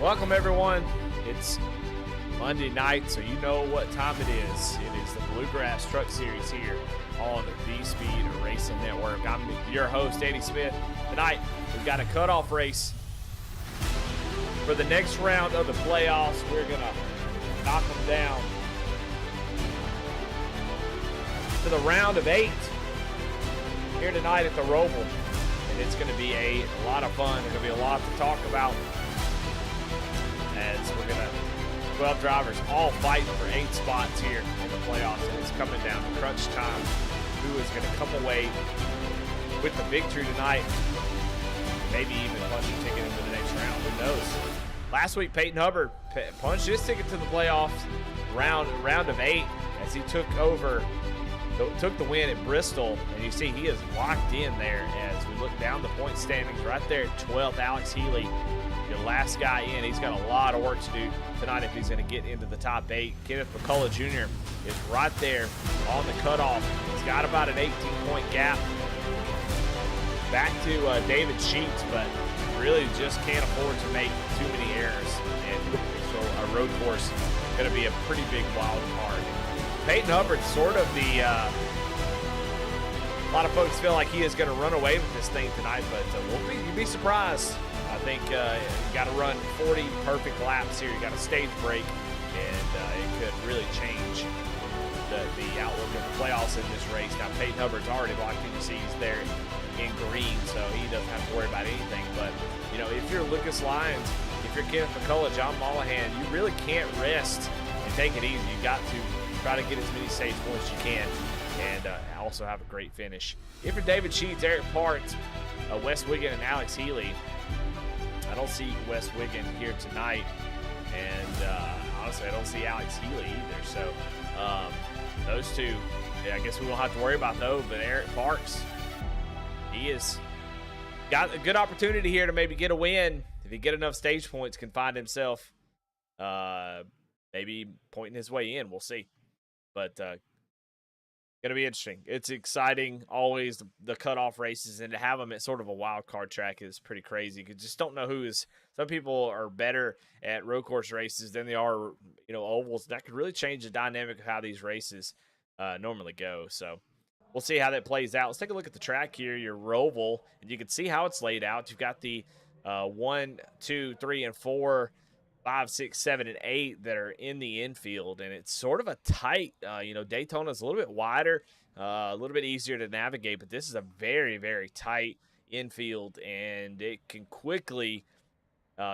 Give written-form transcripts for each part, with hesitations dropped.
Welcome, everyone. It's Monday night, so you know what time it is. It is the Bluegrass Truck Series here on the Speed Racing Network. I'm your host, Andy Smith. Tonight, we've got a cutoff race for the next round of the playoffs. We're going to knock them down to the round of 8 here tonight at the Roval. And it's going to be a lot of fun. There's going to be a lot to talk about, as we're going to 12 drivers all fighting for 8 spots here in the playoffs, and it's coming down to crunch time. Who is going to come away with the victory tonight? Maybe even punch a ticket into the next round. Who knows? Last week, Peyton Hubbard punched his ticket to the playoffs round of 8 as he took the win at Bristol, and you see he is locked in there as we look down the point standings right there at 12th. Alex Healy, your last guy in. He's got a lot of work to do tonight if he's going to get into the top 8. Kenneth McCullough Jr. is right there on the cutoff. He's got about an 18-point gap back to David Sheets, but really just can't afford to make too many errors. And so a road course is going to be a pretty big wild card. Peyton Hubbard, sort of the a lot of folks feel like he is going to run away with this thing tonight, but you'd be surprised. I think you got to run 40 perfect laps here. You got a stage break, and it could really change the outlook of the playoffs in this race. Now, Peyton Hubbard's already locked in. You see he's there in green, so he doesn't have to worry about anything. But, you know, if you're Lucas Lyons, if you're Kenneth McCullough, John Mollahan, you really can't rest and take it easy. You've got to try to get as many stage points as you can and also have a great finish. If you're David Sheets, Eric Parks, Wes Wiggin, and Alex Healy, I don't see Wes Wiggin here tonight, and honestly, I don't see Alex Healy either. So those two, I guess we won't have to worry about those. But Eric Parks, he has got a good opportunity here to maybe get a win. If he get enough stage points, can find himself maybe pointing his way in. We'll see. But going to be interesting. It's exciting, always, the cutoff races, and to have them at sort of a wild card track is pretty crazy. You just don't know who is. Some people are better at road course races than they are, ovals. That could really change the dynamic of how these races normally go. So we'll see how that plays out. Let's take a look at the track here, your Roval, and you can see how it's laid out. You've got the 1, 2, 3, and 4, 5, 6, 7, and 8 that are in the infield, and it's sort of a tight, Daytona's a little bit wider, a little bit easier to navigate, but this is a very, very tight infield, and it can quickly,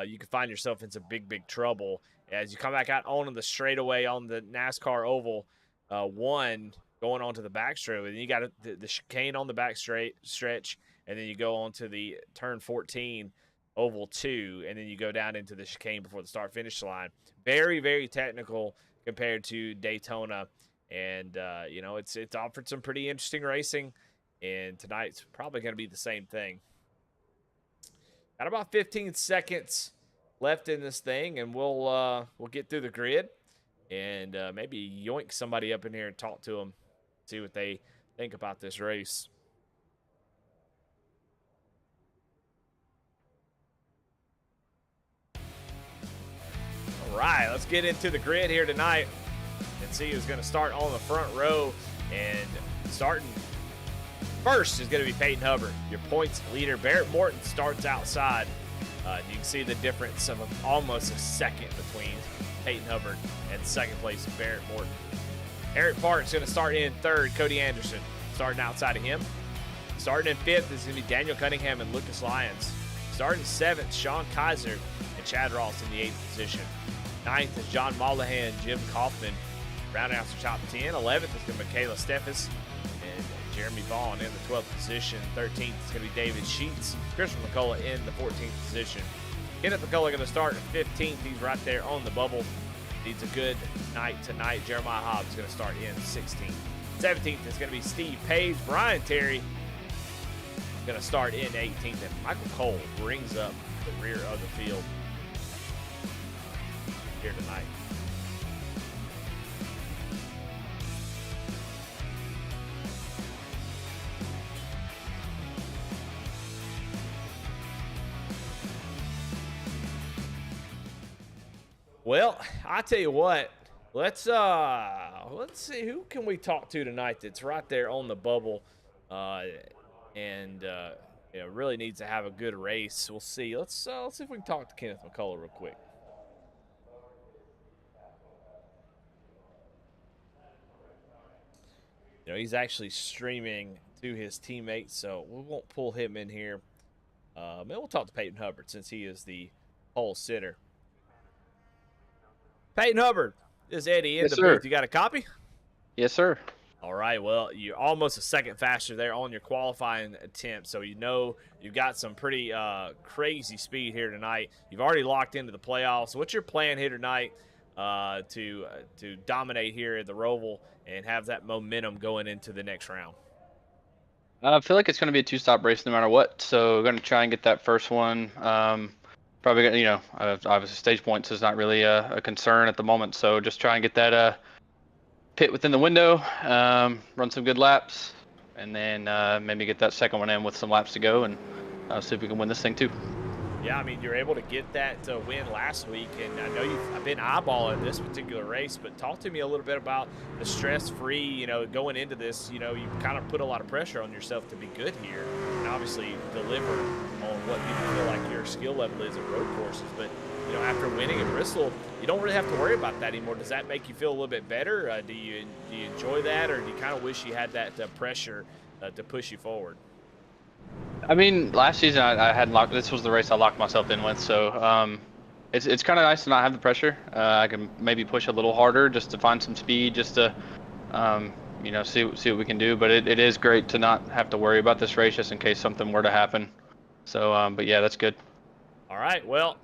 you can find yourself in some big, big trouble as you come back out onto the straightaway on the NASCAR Oval 1, going onto the backstretch, and you got the chicane on the back stretch, and then you go on to the turn 14, Oval 2, and then you go down into the chicane before the start-finish line. Very, very technical compared to Daytona, and it's offered some pretty interesting racing, and tonight's probably going to be the same thing. Got about 15 seconds left in this thing, and we'll get through the grid and maybe yoink somebody up in here and talk to them, see what they think about this race. All right, let's get into the grid here tonight and see who's going to start on the front row. And starting first is going to be Peyton Hubbard, your points leader. Barrett Morton starts outside. You can see the difference of almost a second between Peyton Hubbard and second place Barrett Morton. Eric Parks going to start in third. Cody Anderson starting outside of him. Starting in fifth is going to be Daniel Cunningham and Lucas Lyons. Starting seventh, Sean Kaiser and Chad Ross in the 8th position. 9th is John Mollahan, Jim Kaufman, rounding out the top 10. 11th is going to be Michaela Steffes and Jeremy Vaughn in the 12th position. 13th is going to be David Sheets. Christian McCullough in the 14th position. Kenneth McCullough going to start at 15th. He's right there on the bubble. Needs a good night tonight. Jeremiah Hobbs is going to start in 16th. 17th is going to be Steve Page. Brian Terry going to start in 18th. And Michael Cole brings up the rear of the field here tonight. Well, I tell you what, let's see who can we talk to tonight that's right there on the bubble, uh, and really needs to have a good race. We'll see. Let's see if we can talk to Kenneth McCullough real quick. He's actually streaming to his teammates, so we won't pull him in here. And we'll talk to Peyton Hubbard since he is the pole sitter. Peyton Hubbard, this is Eddie in Yes, the sir. booth. You got a copy? Yes, sir. All right, well, you're almost a second faster there on your qualifying attempt, so you've got some pretty crazy speed here tonight. You've already locked into the playoffs. What's your plan here tonight to dominate here at the Roval and have that momentum going into the next round? I feel like it's going to be a two-stop race no matter what, so we're going to try and get that first one. Probably, obviously stage points is not really a concern at the moment, so just try and get that pit within the window, run some good laps, and then maybe get that second one in with some laps to go, and see if we can win this thing too. Yeah, I mean, you're able to get that win last week, and I know I've been eyeballing this particular race, but talk to me a little bit about the stress-free, going into this, you kind of put a lot of pressure on yourself to be good here, and obviously deliver on what people feel like your skill level is at road courses, but, after winning at Bristol, you don't really have to worry about that anymore. Does that make you feel a little bit better? Do you enjoy that, or do you kind of wish you had that pressure to push you forward? I mean, last season I had locked. This was the race I locked myself in with, so it's kind of nice to not have the pressure. I can maybe push a little harder just to find some speed, just to see what we can do. But it is great to not have to worry about this race just in case something were to happen. So, but yeah, that's good. All right, well,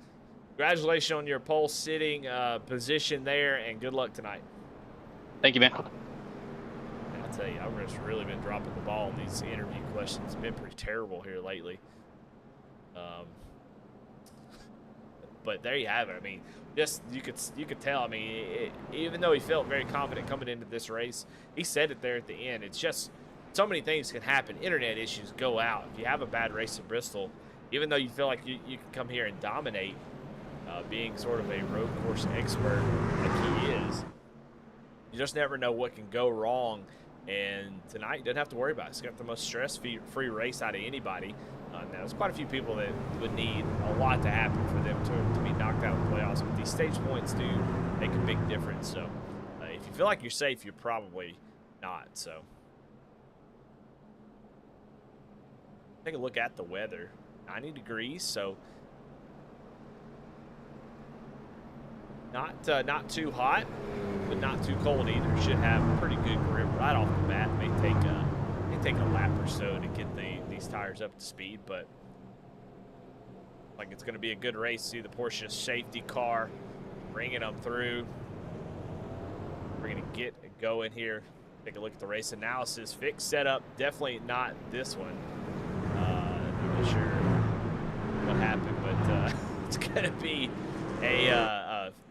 congratulations on your pole sitting position there, and good luck tonight. Thank you, man. I'll tell you, I've just really been dropping the ball on these interview questions. It's been pretty terrible here lately. But there you have it. I mean, just you could tell. I mean, even though he felt very confident coming into this race, he said it there at the end. It's just so many things can happen. Internet issues go out. If you have a bad race at Bristol, even though you feel like you can come here and dominate, being sort of a road course expert like he is, you just never know what can go wrong. And tonight, you don't have to worry about it. It's got the most stress-free race out of anybody. Now, there's quite a few people that would need a lot to happen for them to be knocked out of the playoffs. But these stage points do make a big difference. So if you feel like you're safe, you're probably not. So take a look at the weather. 90 degrees, so not too hot, but not too cold either. Should have a pretty good grip right off the bat. May take a lap or so to get these tires up to speed, but like it's going to be a good race. See the Porsche safety car bringing them through. We're going to get going here. Take a look at the race analysis. Fixed setup, definitely not this one. I'm not sure what happened, but it's going to be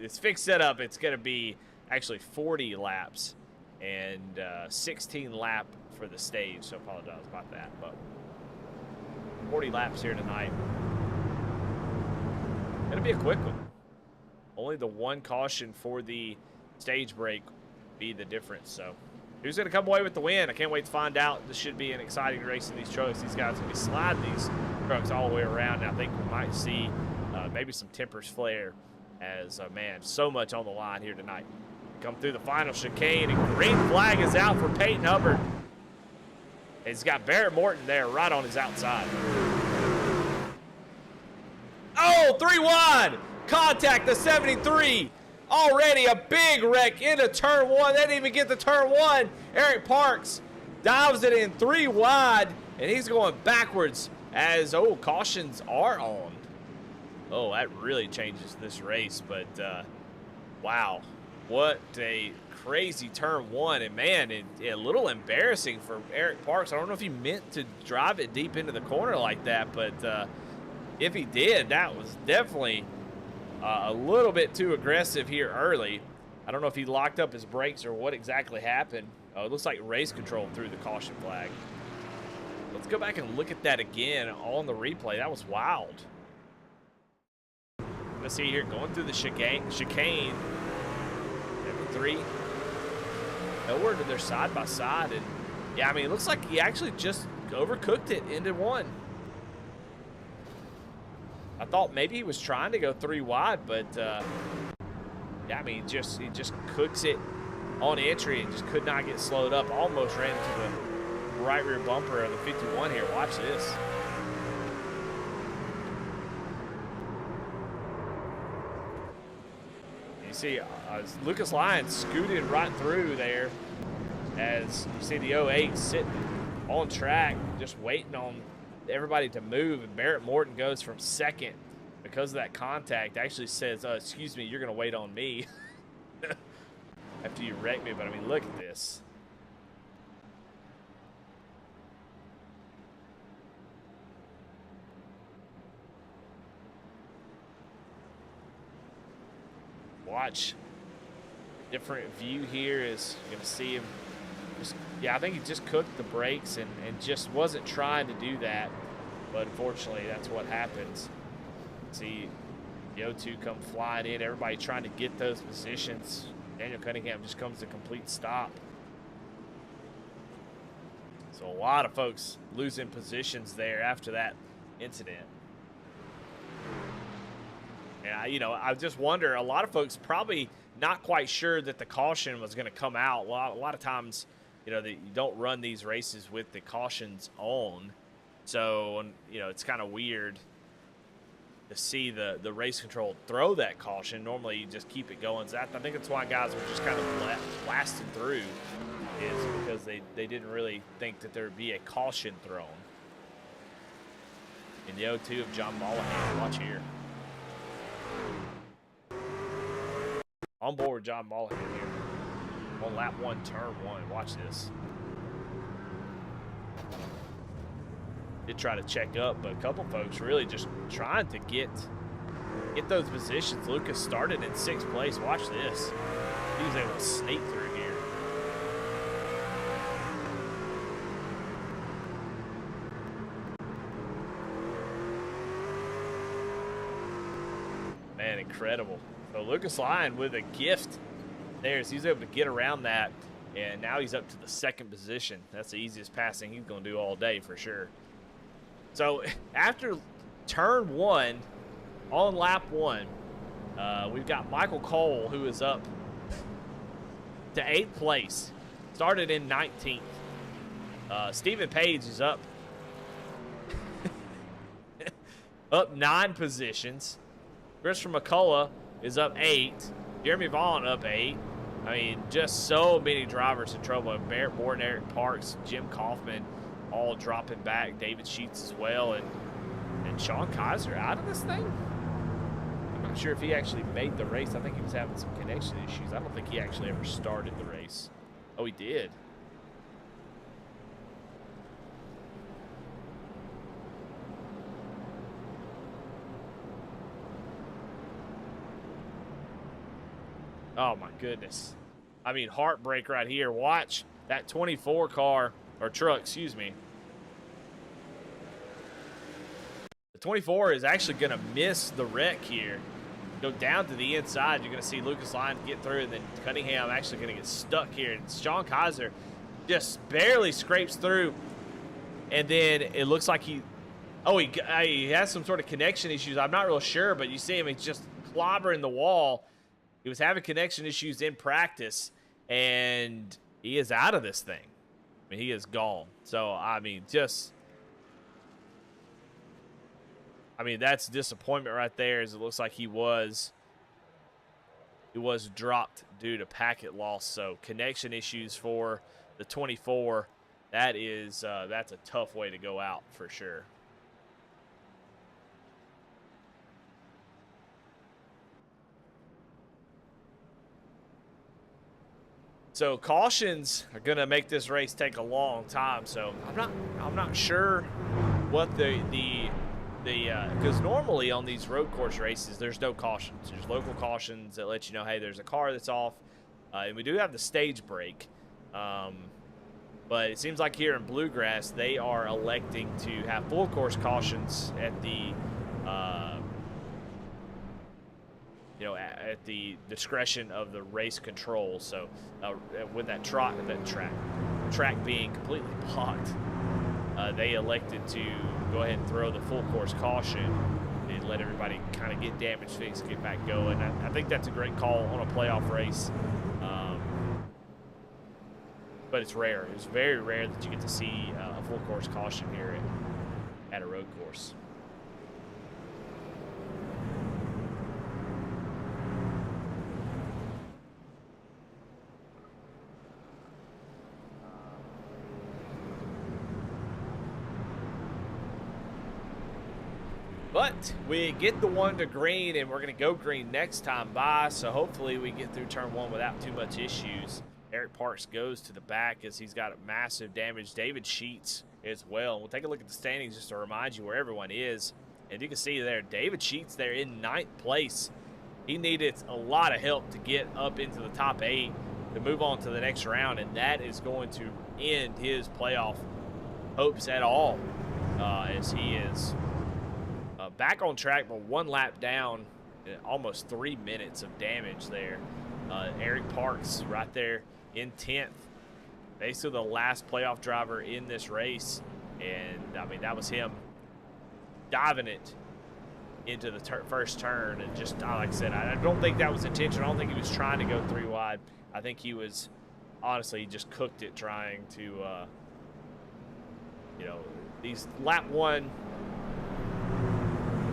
it's fixed setup. It's going to be actually 40 laps and 16 lap for the stage, so I apologize about that, but 40 laps here tonight. Going to be a quick one. Only the one caution for the stage break be the difference, so who's going to come away with the win? I can't wait to find out. This should be an exciting race in these trucks. These guys will be sliding these trucks all the way around. And I think we might see maybe some tempers flare as, man, so much on the line here tonight. Come through the final chicane, and green flag is out for Peyton Hubbard. He's got Barrett Morton there right on his outside. Oh, 3 wide. Contact the 73. Already a big wreck into turn 1. They didn't even get to turn 1. Eric Parks dives it in 3 wide, and he's going backwards as, cautions are on. Oh, that really changes this race, but wow. What a crazy turn 1, and man, a little embarrassing for Eric Parks. I don't know if he meant to drive it deep into the corner like that, but if he did, that was definitely a little bit too aggressive here early. I don't know if he locked up his brakes or what exactly happened. It looks like race control threw the caution flag. Let's go back and look at that again on the replay. That was wild. Let's see here, going through the chicane. Every 3. Nowhere to their side by side. And yeah, I mean, it looks like he actually just overcooked it into 1. I thought maybe he was trying to go 3 wide, but yeah, I mean, he just cooks it on entry and just could not get slowed up. Almost ran into the right rear bumper of the 51 here. Watch this. You see Lucas Lyons scooted right through there as you see the 08 sitting on track, just waiting on everybody to move, and Barrett Morton goes from 2nd because of that contact. Actually says, excuse me, you're going to wait on me after you wreck me. But I mean, look at this. Watch. Different view here is you're going to see him. Yeah, I think he just cooked the brakes and just wasn't trying to do that. But unfortunately, that's what happens. See the 0-2 come flying in. Everybody trying to get those positions. Daniel Cunningham just comes to complete stop. So a lot of folks losing positions there after that incident. Yeah, you know, I just wonder, a lot of folks probably not quite sure that the caution was going to come out. A lot of times, you know, you don't run these races with the cautions on. So, you know, it's kind of weird to see the race control throw that caution. Normally, you just keep it going. So I think that's why guys were just kind of blasting through, is because they didn't really think that there would be a caution thrown. In the 0-2 of John Mollahan, watch here. On board John Mollahan here. On lap 1, turn 1. Watch this. Did try to check up, but a couple folks really just trying to get those positions. Lucas started in 6th place. Watch this. He was able to sneak through here. Man, incredible. So Lucas Lyon with a gift there. So he's able to get around that, and now he's up to the 2nd position. That's the easiest passing he's going to do all day for sure. So after turn 1 on lap 1, we've got Michael Cole, who is up to 8th place. Started in 19th. Stephen Page is up up 9 positions. Christopher McCullough is up 8. Jeremy Vaughn up 8. I mean, just so many drivers in trouble. Barrett Morton, Eric Parks, Jim Kaufman, all dropping back. David Sheets as well. And Sean Kaiser out of this thing? I'm not sure if he actually made the race. I think he was having some connection issues. I don't think he actually ever started the race. Oh, he did. Oh, my goodness. I mean, heartbreak right here. Watch that 24 car, or truck, excuse me. The 24 is actually going to miss the wreck here. Go down to the inside. You're going to see Lucas Lyon get through, and then Cunningham actually going to get stuck here. And Sean Kaiser just barely scrapes through. And then it looks like he has some sort of connection issues. I'm not real sure, but you see him, he's just clobbering the wall. He was having connection issues in practice, and he is out of this thing. I mean, he is gone. So, I mean, that's disappointment right there, as it looks like he was dropped due to packet loss. So, connection issues for the 24. That's a tough way to go out for sure. So cautions are gonna make this race take a long time. So I'm not sure what because normally on these road course races there's no cautions. There's local cautions that let you know, hey, there's a car that's off, and we do have the stage break. But it seems like here in Bluegrass they are electing to have full course cautions at the you know, at the discretion of the race control. So with that track being completely blocked, they elected to go ahead and throw the full course caution and let everybody kind of get damage fixed, get back going. I think that's a great call on a playoff race. But it's rare. It's very rare that you get to see a full course caution here at a road course. But we get the one to green, and we're going to go green next time by, so hopefully we get through turn one without too much issues. Eric Parks goes to the back as he's got massive damage. David Sheets as well. We'll take a look at the standings just to remind you where everyone is. And you can see there, David Sheets there in 9th place. He needed a lot of help to get up into the top 8 to move on to the next round, and that is going to end his playoff hopes at all, as he is back on track, but one lap down, almost 3 minutes of damage there. Eric Parks right there in 10th, basically the last playoff driver in this race. And I mean, that was him diving it into the first turn, and just like I said, I don't think that was intentional. I don't think he was trying to go 3 wide. I think he was, honestly, he just cooked it trying to you know, these lap 1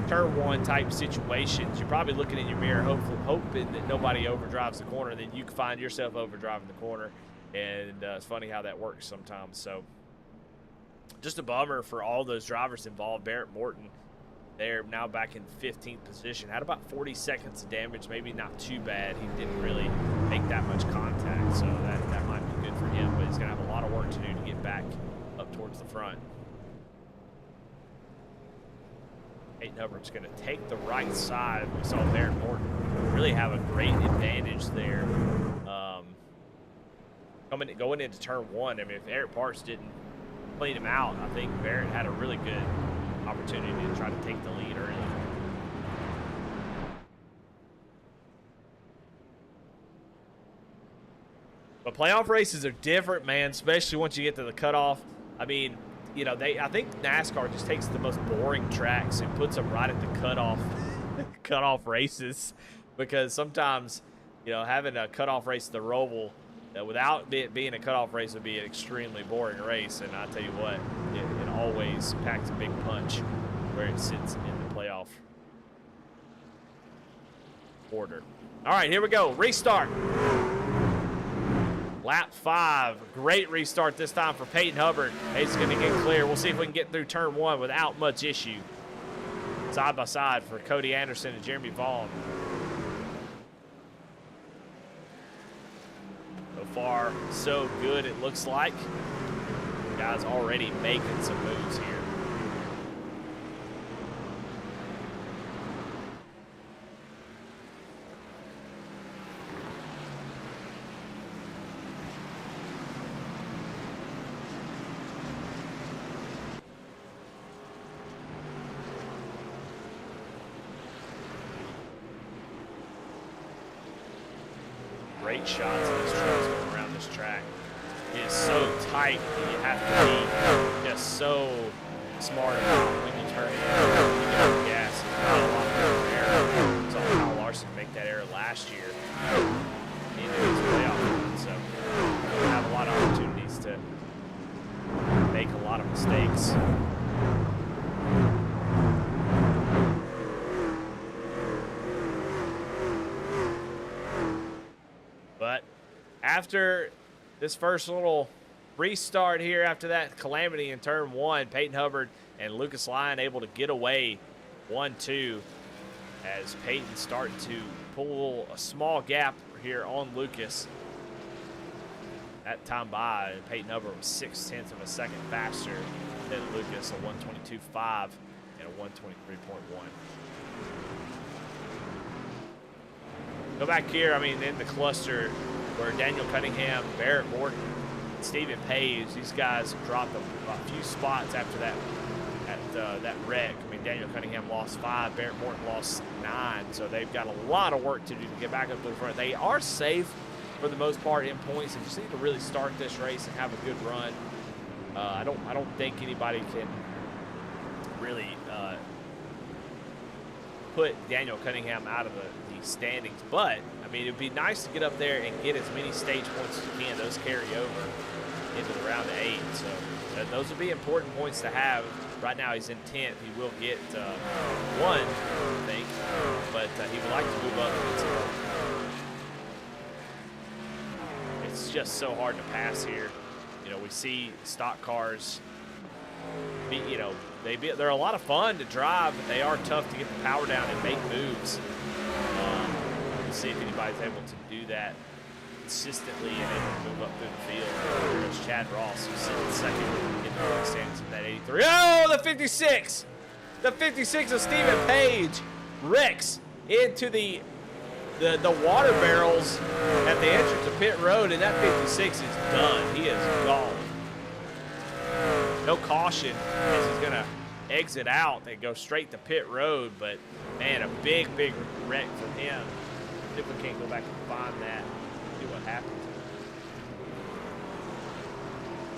turn 1 type situations, you're probably looking in your mirror hoping that nobody overdrives the corner, then you can find yourself overdriving the corner. And it's funny how that works sometimes. So just a bummer for all those drivers involved. Barrett Morton, they're now back in 15th position. Had about 40 seconds of damage, maybe not too bad. He didn't really make that much contact, so that might be good for him, but he's going to have a lot of work to do to get back up towards the front. Peyton Hubbard's going to take the right side. We saw Barrett Morton really have a great advantage there. Going into turn 1, I mean, if Eric Parks didn't clean him out, I think Barrett had a really good opportunity to try to take the lead early. But playoff races are different, man, especially once you get to the cutoff. I mean, you know, I think NASCAR just takes the most boring tracks and puts them right at the cutoff races, because sometimes, you know, having a cutoff race at the Roval without it being a cutoff race would be an extremely boring race. And I tell you what, it always packs a big punch where it sits in the playoff order. All right, here we go. Restart. Lap 5, great restart this time for Peyton Hubbard. He's going to get clear. We'll see if we can get through turn 1 without much issue. Side by side for Cody Anderson and Jeremy Vaughn. So far, so good, it looks like. The guys already making some moves here. Great shots of these trucks going around this track. It is so tight that you have to be just so smart about when you turn it and when you get on the gas. Not a lot of error. We saw Kyle Larson make that error last year into his playoff run. So we have a lot of opportunities to make a lot of mistakes. But after this first little restart here, after that calamity in turn 1, Peyton Hubbard and Lucas Lyon able to get away 1-2 as Peyton start to pull a small gap here on Lucas. That time by, Peyton Hubbard was 0.6 of a second faster than Lucas, a 1:22.5 and a 1:23.1. Go back here, I mean, in the cluster where Daniel Cunningham, Barrett Morton, Stephen Page, these guys dropped a few spots after that, that wreck. I mean, Daniel Cunningham lost 5, Barrett Morton lost 9, so they've got a lot of work to do to get back up to the front. They are safe for the most part in points, and just need to really start this race and have a good run. I don't think anybody can really put Daniel Cunningham out of the standings, but I mean, it'd be nice to get up there and get as many stage points as you can. Those carry over into the round of 8, so those would be important points to have. Right now he's in 10th. He will get 1, I think, but he would like to move up. It's just so hard to pass here. You know, we see stock cars, they're a lot of fun to drive, but they are tough to get the power down and make moves. We'll see if anybody's able to do that consistently and able to move up through the field. There's Chad Ross, who's sitting second in the standings in that 83. Oh, the 56! The 56 of Stephen Page wrecks into the water barrels at the entrance of pit road, and that 56 is done. He is gone. No caution as he's going to exit out and go straight to pit road, but man, a big wreck from him. If we can't go back and find that, see what happened.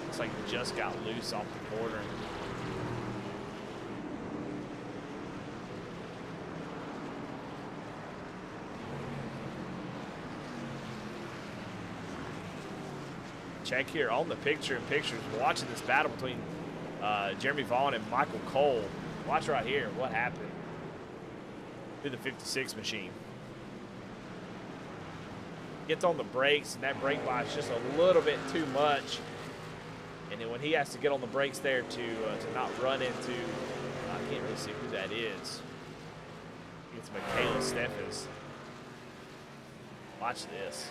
Looks like he just got loose off the corner. Check here on the picture-in-pictures. We're watching this battle between Jeremy Vaughn and Michael Cole. Watch right here what happened to the 56 machine. Gets on the brakes, and that brake line is just a little bit too much. And then when he has to get on the brakes there to not run into, I can't really see who that is. I think it's Michaela Steffens. Watch this.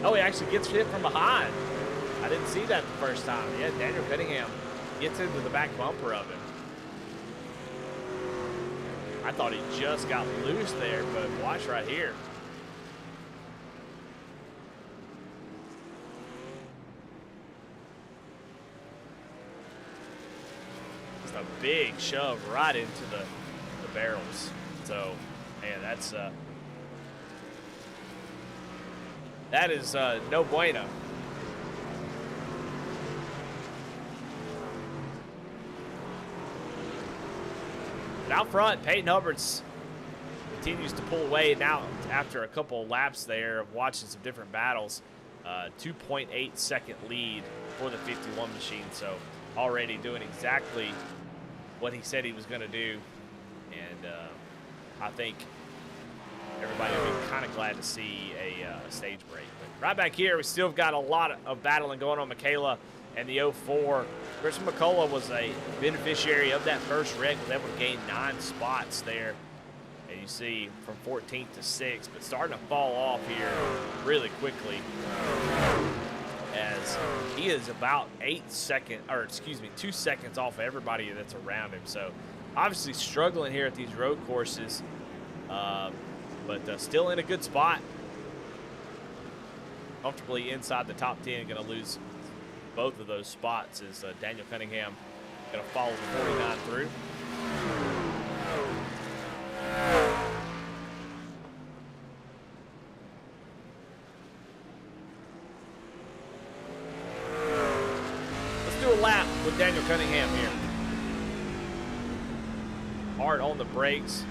Oh, he actually gets hit from behind. I didn't see that the first time. Yeah, Daniel Cunningham gets into the back bumper of him. I thought he just got loose there, but watch right here. Just a big shove right into the barrels. So, man, that is no bueno. But out front, Peyton Hubbard's continues to pull away now after a couple of laps there of watching some different battles. 2.8 second lead for the 51 machine. So already doing exactly what he said he was going to do. And I think everybody will be kind of glad to see a stage break. But right back here, we still got a lot of battling going on. Michaela and the 04. Chris McCullough was a beneficiary of that first wreck, was able to gain 9 spots there. And you see from 14th to 6th, but starting to fall off here really quickly as he is about 2 seconds off everybody that's around him. So obviously struggling here at these road courses, but still in a good spot. Comfortably inside the top 10, going to lose both of those spots as Daniel Cunningham going to follow the 49 through. Let's do a lap with Daniel Cunningham here. Hard on the brakes.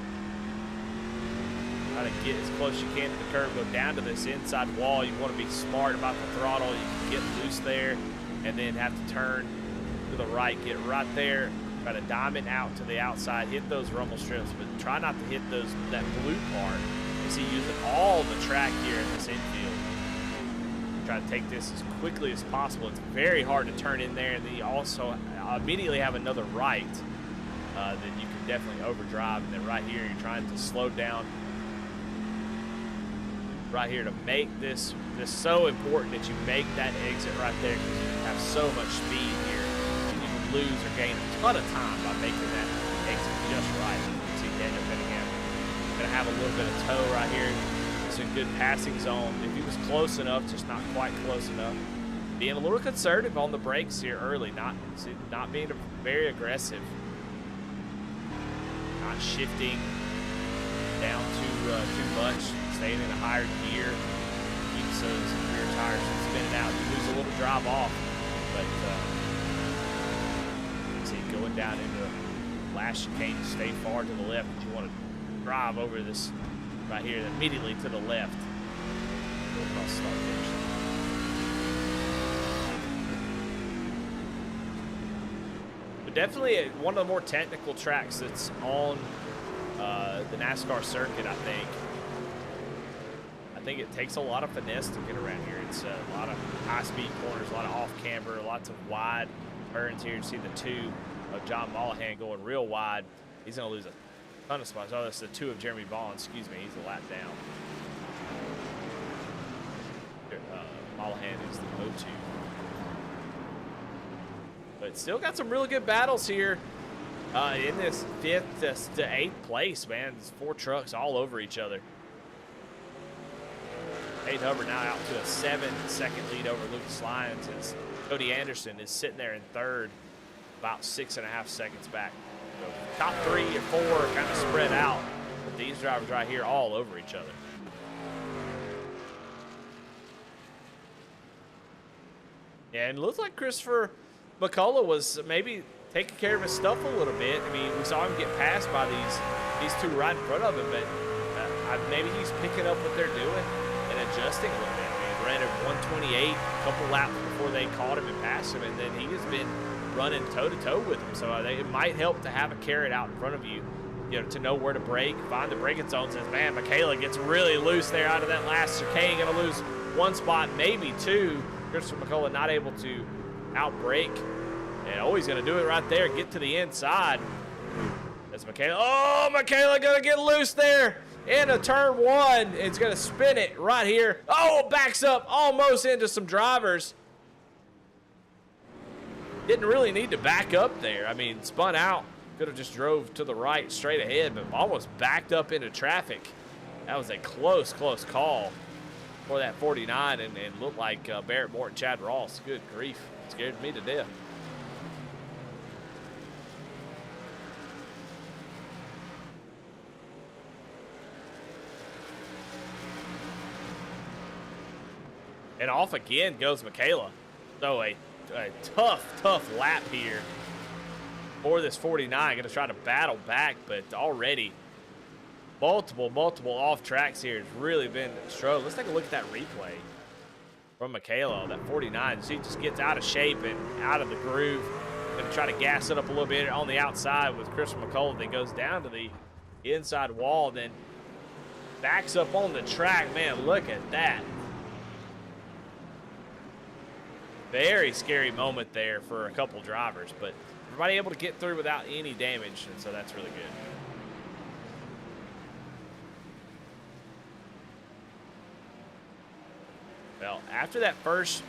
Try to get as close as you can to the curb. Go down to this inside wall. You want to be smart about the throttle. You can get loose there and then have to turn to the right. Get right there. Try to diamond out to the outside. Hit those rumble strips, but try not to hit that blue part. You see, using all the track here in this infield. Try to take this as quickly as possible. It's very hard to turn in there, and then you also immediately have another right that you can definitely overdrive. And then right here, you're trying to slow down. Right here to make this so important that you make that exit right there, because you have so much speed here. And you can lose or gain a ton of time by making that exit just right. You can see Daniel Cunningham going to have a little bit of toe right here. It's a good passing zone. If he was close enough, just not quite close enough. being a little conservative on the brakes here early, not being very aggressive, not shifting down too much, staying in a higher gear, keeps those rear tires from spinning out. You lose a little drive off, but see, going down into the last chicane, stay far to the left because you want to drive over this right here, immediately to the left. Go across start finish. But definitely one of the more technical tracks that's on the NASCAR circuit, I think. I think it takes a lot of finesse to get around here. It's a lot of high-speed corners, a lot of off-camber, lots of wide turns here. You see the 2 of John Mollahan going real wide. He's going to lose a ton of spots. Oh, that's the 2 of Jeremy Vaughn. Excuse me. He's a lap down. Mollahan is the 0-2. But still got some really good battles here in this 5th to 8th place, man. There's 4 trucks all over each other. Tate Hubbard now out to a 7-second lead over Lucas Lyons as Cody Anderson is sitting there in 3rd, about 6.5 seconds back. So top 3 and 4 kind of spread out, but these drivers right here all over each other. Yeah, and it looks like Christopher McCullough was maybe taking care of his stuff a little bit. I mean, we saw him get passed by these 2 right in front of him, but maybe he's picking up what they're doing and adjusting a little bit. I mean, ran at 128 a couple laps before they caught him and passed him, and then he has been running toe-to-toe with him. So it might help to have a carrot out in front of you, to know where to brake, find the braking zones. And man, Michaela gets really loose there out of that last chicane, going to lose 1 spot, maybe 2. Christopher McCullough not able to out-brake. And he's going to do it right there, get to the inside. That's Michaela. Oh, Michaela going to get loose there into turn 1. It's going to spin it right here. Oh, backs up almost into some drivers. Didn't really need to back up there. I mean, spun out. Could have just drove to the right straight ahead, but almost backed up into traffic. That was a close call for that 49, and looked like Barrett Morton, Chad Ross. Good grief. Scared me to death. And off again goes Michaela. So a tough lap here for this 49. Going to try to battle back, but already multiple off tracks here. It's really been a struggle. Let's take a look at that replay from Michaela. That 49, she just gets out of shape and out of the groove. Going to try to gas it up a little bit on the outside with Christopher McCullough. Then goes down to the inside wall, then backs up on the track. Man, look at that. Very scary moment there for a couple drivers, but everybody able to get through without any damage, and so that's really good. Well, after that first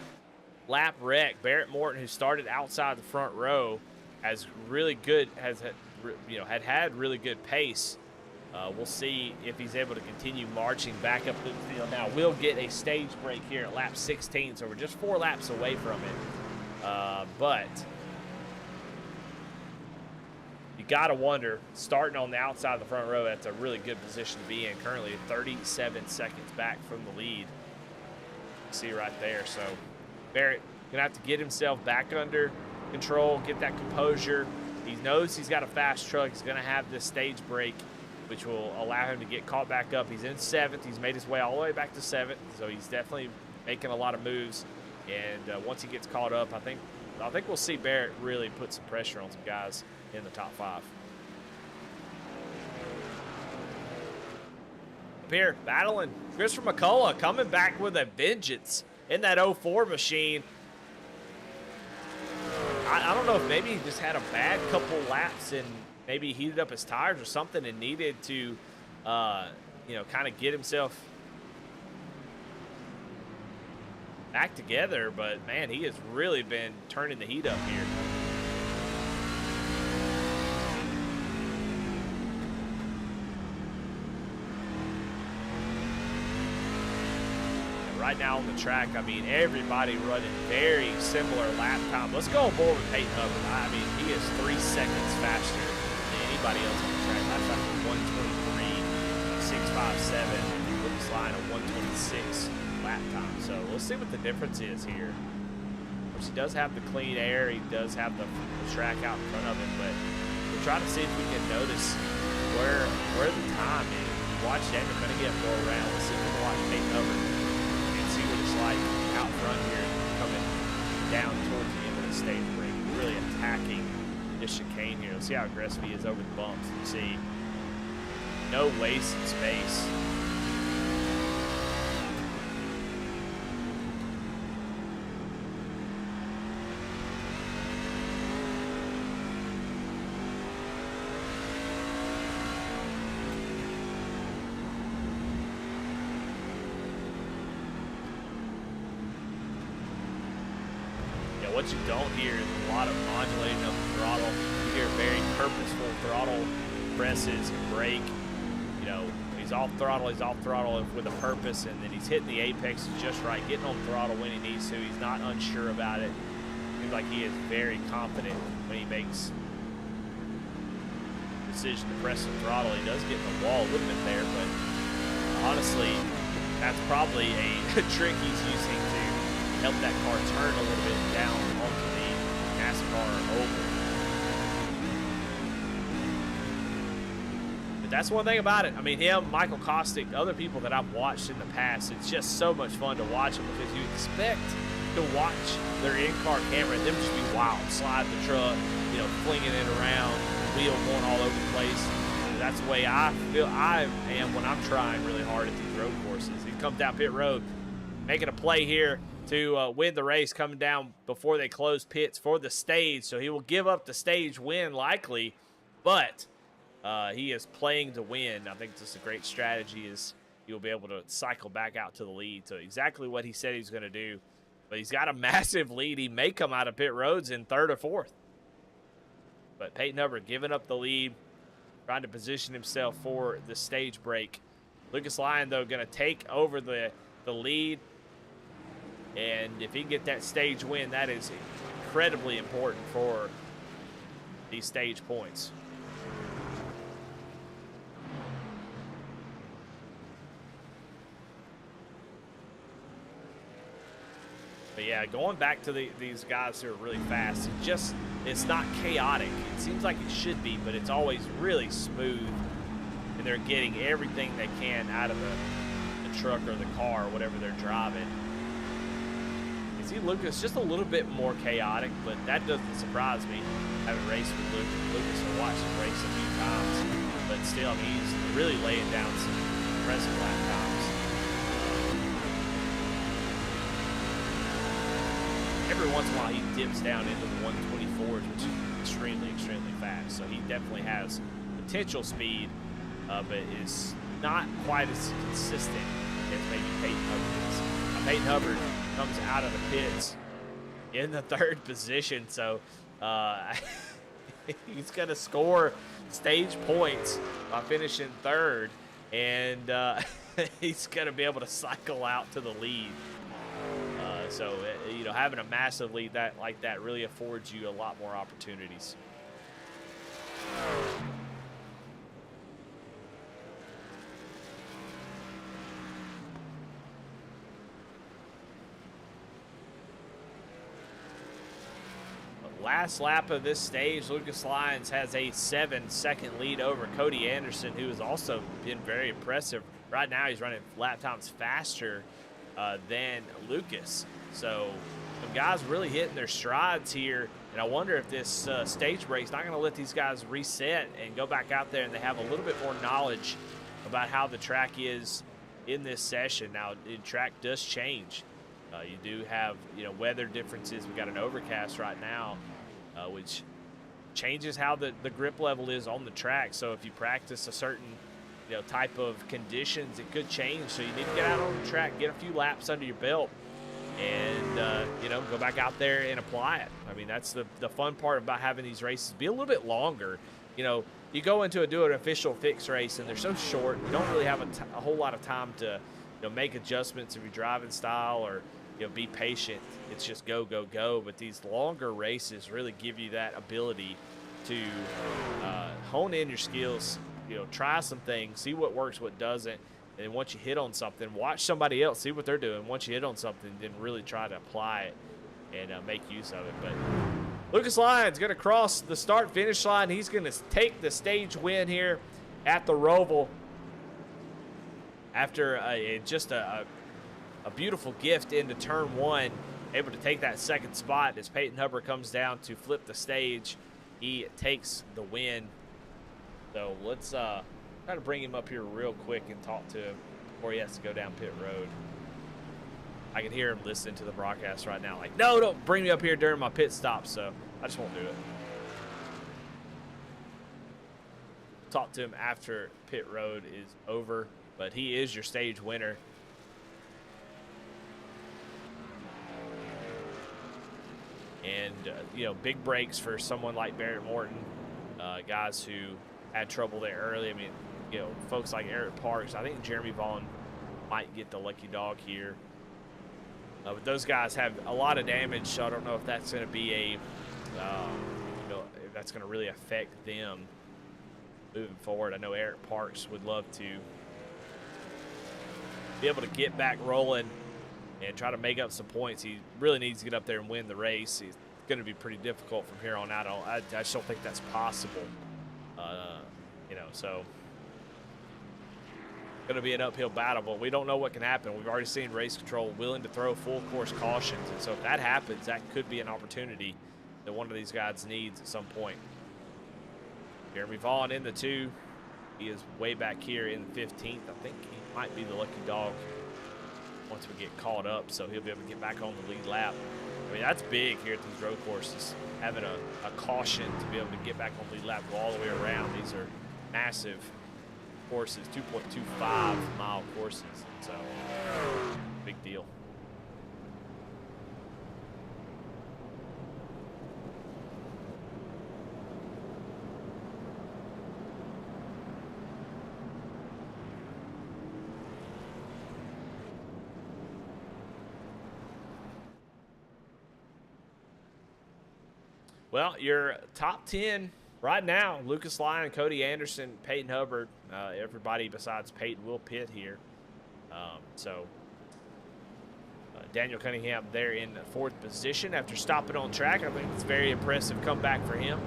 lap wreck, Barrett Morton, who started outside the front row, has really good, had really good pace. We'll see if he's able to continue marching back up the field. Now, we'll get a stage break here at lap 16, so we're just 4 laps away from it. But you got to wonder, starting on the outside of the front row, that's a really good position to be in. Currently 37 seconds back from the lead. See right there. So Barrett going to have to get himself back under control, get that composure. He knows he's got a fast truck. He's going to have this stage break, which will allow him to get caught back up. He's in 7th. He's made his way all the way back to 7th, so he's definitely making a lot of moves. And once he gets caught up, I think we'll see Barrett really put some pressure on some guys in the top 5. Up here, battling Christopher McCullough, coming back with a vengeance in that 04 machine. I don't know if maybe he just had a bad couple laps and maybe heated up his tires or something and needed to, kind of get himself back together. But, man, he has really been turning the heat up here. right now on the track, I mean, everybody running very similar lap time. Let's go aboard with Peyton Hubbard. I mean, he is 3 seconds faster than anybody else on the track. Lap time was 1:23.657, and Lucas Lyon a 1:26 lap time. So we'll see what the difference is here. Of course, he does have the clean air. He does have the track out in front of him, but we'll try to see if we can notice where the time is. Watch Daniel Cunningham go around. Let's see if we can watch Peyton Hubbard and see what it's like out front here, coming down towards the end of the stage break, really attacking this chicane here. Let's see how aggressive he is over the bumps. You see no wasted space. What you don't hear is a lot of modulating of the throttle. You hear very purposeful throttle presses and brake. You know, he's off throttle with a purpose, and then he's hitting the apex just right, getting on throttle when he needs to. He's not unsure about it. Seems like he is very confident when he makes the decision to press the throttle. He does get in the wall a little bit there, but honestly, that's probably a trick he's using to help that car turn a little bit down onto the NASCAR oval. But that's one thing about it. I mean, him, Michael Kostick, other people that I've watched in the past, it's just so much fun to watch them because you expect to watch their in-car camera and them just be wild, slide the truck, you know, flinging it around, wheel going all over the place. That's the way I feel I am when I'm trying really hard at these road courses. He comes down pit road, making a play here to win the race, coming down before they close pits for the stage. So he will give up the stage win likely, but he is playing to win. I think this is a great strategy, is he'll be able to cycle back out to the lead. So exactly what he said he's going to do. But he's got a massive lead. He may come out of pit roads in third or fourth. But Peyton Hubbard giving up the lead, trying to position himself for the stage break. Lucas Lyon, though, going to take over the lead. And if he can get that stage win, that is incredibly important for these stage points. But yeah, going back to these guys who are really fast, it's not chaotic. It seems like it should be, but it's always really smooth. And they're getting everything they can out of the truck or the car or whatever they're driving. See, Lucas just a little bit more chaotic, but that doesn't surprise me. Having raced with Lucas and watched him race a few times, but still, he's really laying down some impressive lap times. Every once in a while, he dips down into the 124s, which is extremely, extremely fast. So he definitely has potential speed, but is not quite as consistent as maybe Peyton Hubbard is. Peyton Hubbard comes out of the pits in the third position, so he's going to score stage points by finishing third, and he's going to be able to cycle out to the lead. So you know, having a massive lead like that really affords you a lot more opportunities. Last lap of this stage, Lucas Lyons has a 7-second lead over Cody Anderson, who has also been very impressive. Right now, he's running lap times faster than Lucas. So some guys really hitting their strides here, and I wonder if this stage break is not going to let these guys reset and go back out there and they have a little bit more knowledge about how the track is in this session. Now, the track does change. You do have, you know, weather differences. We got an overcast right now, which changes how the grip level is on the track. So if you practice a certain, you know, type of conditions, it could change. So you need to get out on the track, get a few laps under your belt, and you know, go back out there and apply it. I mean, that's the fun part about having these races be a little bit longer. You know, you go into do an official fixed race and they're so short, you don't really have a whole lot of time to make adjustments of your driving style, or be patient. It's just go, go, go. But these longer races really give you that ability to hone in your skills. Try some things, see what works, what doesn't, and then once you hit on something, watch somebody else, see what they're doing. Once you hit on something, then really try to apply it and make use of it. But Lucas Lyon's going to cross the start-finish line. He's going to take the stage win here at the Roval after just a beautiful gift into turn one, able to take that second spot as Peyton Hubbard comes down to flip the stage. He takes the win. So let's try to bring him up here real quick and talk to him before he has to go down pit road. I can hear him listening to the broadcast right now, like, no, don't bring me up here during my pit stop, so I just won't do it. Talk to him after pit road is over, but he is your stage winner. And, big breaks for someone like Barrett Morton, guys who had trouble there early. I mean, folks like Eric Parks. I think Jeremy Vaughn might get the lucky dog here. But those guys have a lot of damage, so I don't know if that's going to be if that's going to really affect them moving forward. I know Eric Parks would love to be able to get back rolling and try to make up some points. He really needs to get up there and win the race. It's going to be pretty difficult from here on out. I just don't think that's possible. So going to be an uphill battle, but we don't know what can happen. We've already seen race control willing to throw full course cautions, and so if that happens, that could be an opportunity that one of these guys needs at some point. Jeremy Vaughn in the 2. He is way back here in the 15th. I think he might be the lucky dog once we get caught up, so he'll be able to get back on the lead lap. I mean, that's big here at these road courses, having a caution to be able to get back on the lead lap, go all the way around. These are massive courses, 2.25 mile courses, so big deal. Well, your top 10 right now: Lucas Lyon, Cody Anderson, Peyton Hubbard. Everybody besides Peyton will pit here. Daniel Cunningham there in 4th position after stopping on track. I think it's very impressive comeback for him.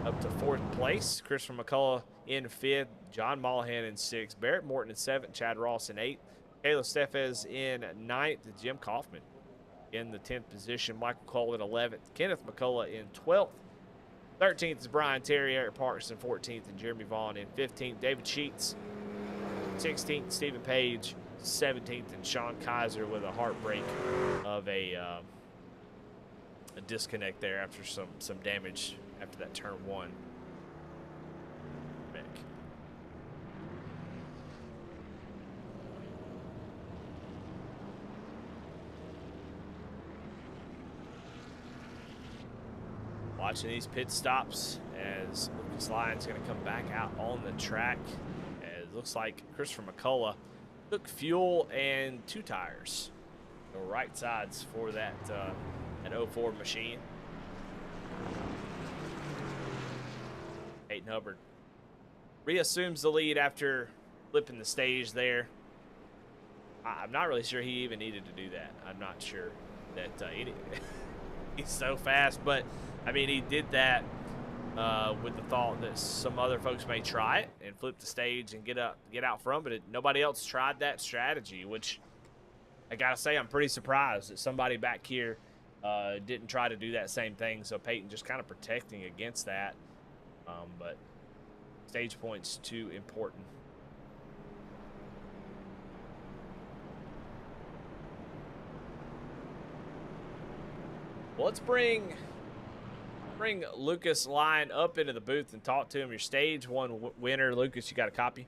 Up to 4th place. Christopher McCullough in 5th. John Mollahan in 6th. Barrett Morton in 7th. Chad Ross in 8th. Caleb Steffes in 9th. Jim Kaufman in the 10th position. Michael Cole in 11th. Kenneth McCullough in 12th. 13th is Brian Terry, Eric Parks in 14th, and Jeremy Vaughn in 15th. David Sheets, 16th. Stephen Page, 17th, and Sean Kaiser with a heartbreak of a disconnect there after some damage after that turn 1 wreck. Watching these pit stops as Lucas Lyon's going to come back out on the track. It looks like Christopher McCullough took fuel and 2 tires. The right sides for that 04 machine. Peyton Hubbard reassumes the lead after flipping the stage there. I'm not really sure he even needed to do that. I'm not sure that he's so fast, but I mean, he did that with the thought that some other folks may try it and flip the stage and get out front, but nobody else tried that strategy, which I gotta say I'm pretty surprised that somebody back here didn't try to do that same thing. So Peyton just kind of protecting against that, but stage points too important. Well, let's bring Lucas Lyon up into the booth and talk to him. Your stage 1 winner. Lucas, you got a copy?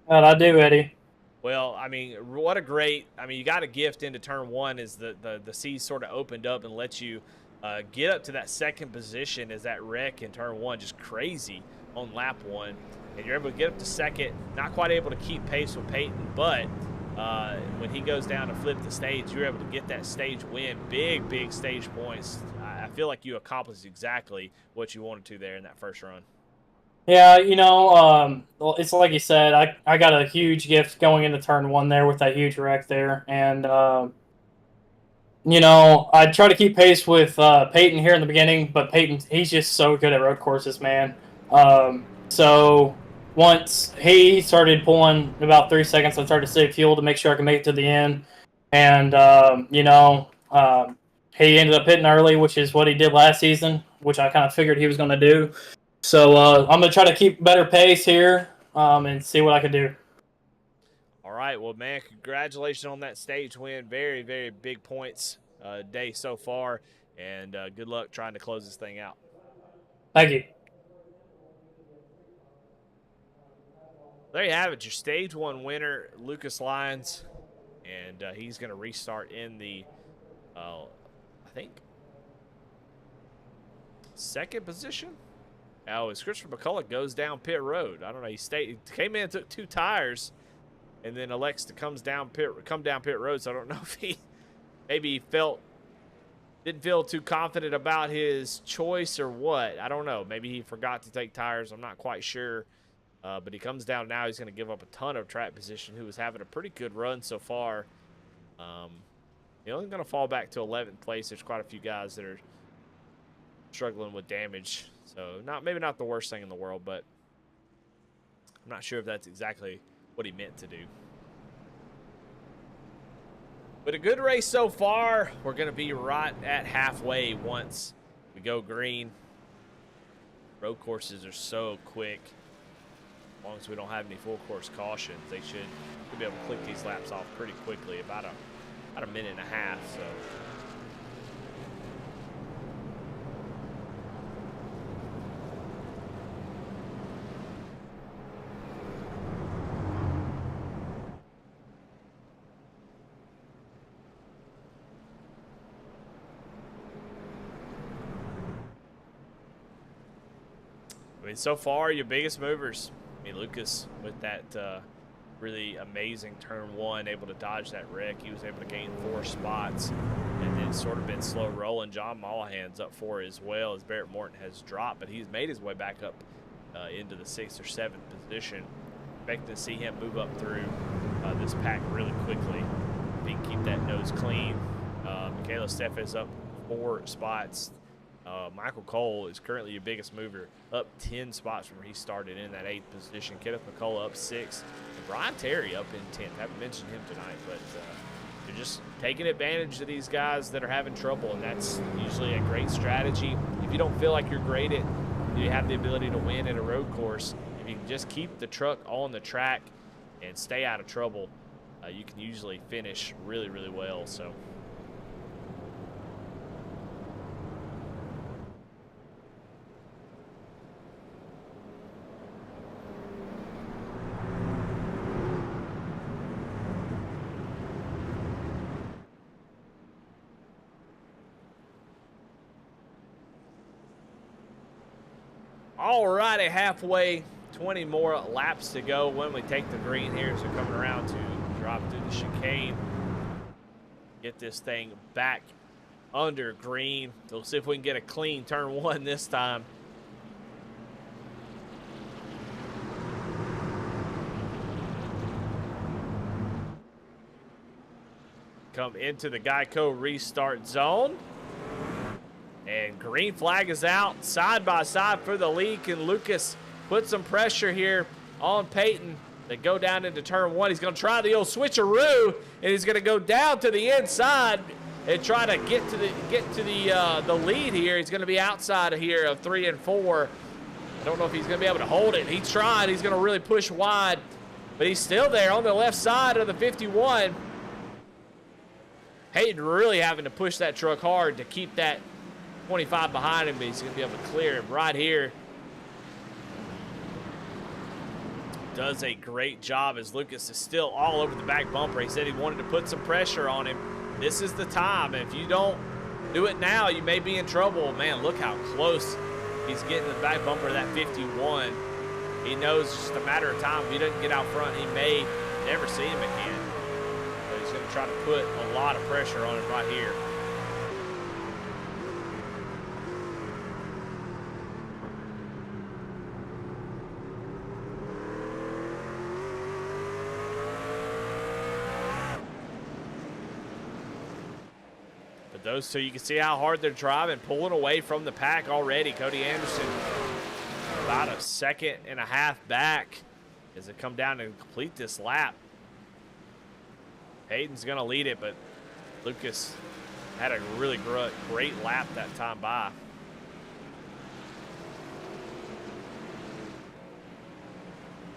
I do, Eddie. Well, I mean, what a great, I mean, you got a gift into turn 1 as the seas sort of opened up and let you get up to that 2nd position as that wreck in turn 1, just crazy on lap 1. And you're able to get up to 2nd, not quite able to keep pace with Peyton, but when he goes down to flip the stage, you're able to get that stage win. Big stage points. I feel like you accomplished exactly what you wanted to there in that first run. Yeah, well, it's like you said, I got a huge gift going into turn one there with that huge wreck there. And, I try to keep pace with Peyton here in the beginning, but Peyton, he's just so good at road courses, man. So once he started pulling about 3 seconds, I started to save fuel to make sure I could make it to the end. And, he ended up hitting early, which is what he did last season, which I kind of figured he was going to do. So I'm going to try to keep better pace here and see what I can do. All right. Well, man, congratulations on that stage win. Very big points day so far. And good luck trying to close this thing out. Thank you. There you have it, your stage one winner, Lucas Lyons. And he's going to restart in the, I think, second position. Oh, as Christopher McCullough goes down pit road. I don't know. He came in, took 2 tires, and then elects to come down pit road. So I don't know if he maybe didn't feel too confident about his choice or what. I don't know. Maybe he forgot to take tires. I'm not quite sure. But he comes down now. He's going to give up a ton of track position. Who was having a pretty good run so far. He's only going to fall back to 11th place. There's quite a few guys that are struggling with damage. So maybe not the worst thing in the world, but I'm not sure if that's exactly what he meant to do. But a good race so far. We're going to be right at halfway once we go green. Road courses are so quick. As long as we don't have any full course cautions, they should be able to click these laps off pretty quickly, about a minute and a half. So. I mean, so far, your biggest movers. I mean, Lucas with that really amazing turn one, able to dodge that wreck. He was able to gain 4 spots, and then sort of been slow rolling. John Mollahan's up 4 as well, as Barrett Morton has dropped, but he's made his way back up into the 6th or 7th position. Expecting to see him move up through this pack really quickly. If he can keep that nose clean. Michaela Steff is up 4 spots. Michael Cole is currently your biggest mover, up 10 spots from where he started in that 8th position. Kenneth McCullough up 6th. And Brian Terry up in 10th. Haven't mentioned him tonight, but you're just taking advantage of these guys that are having trouble, and that's usually a great strategy. If you don't feel like you're great at, you have the ability to win at a road course, if you can just keep the truck on the track and stay out of trouble, you can usually finish really well. So. All righty, halfway, 20 more laps to go when we take the green here. So coming around to drop through the chicane. Get this thing back under green. We'll see if we can get a clean turn one this time. Come into the Geico restart zone. And green flag is out, side by side for the lead. Can Lucas put some pressure here on Peyton? They go down into turn one. He's going to try the old switcheroo, and he's going to go down to the inside and try to get to the lead here. He's going to be outside of here of 3 and 4. I don't know if he's going to be able to hold it. He tried. He's going to really push wide, but he's still there on the left side of the 51. Peyton really having to push that truck hard to keep that 25 behind him, but he's going to be able to clear him right here. Does a great job as Lucas is still all over the back bumper. He said he wanted to put some pressure on him. This is the time. If you don't do it now, you may be in trouble. Man, look how close he's getting the back bumper of that 51. He knows it's just a matter of time. If he doesn't get out front, he may never see him again. to try to put a lot of pressure on him right here. But those two, you can see how hard they're driving, pulling away from the pack already. Cody Anderson about a second and a half back as it come down to complete this lap. Hayden's going to lead it, but Lucas had a really great lap that time by.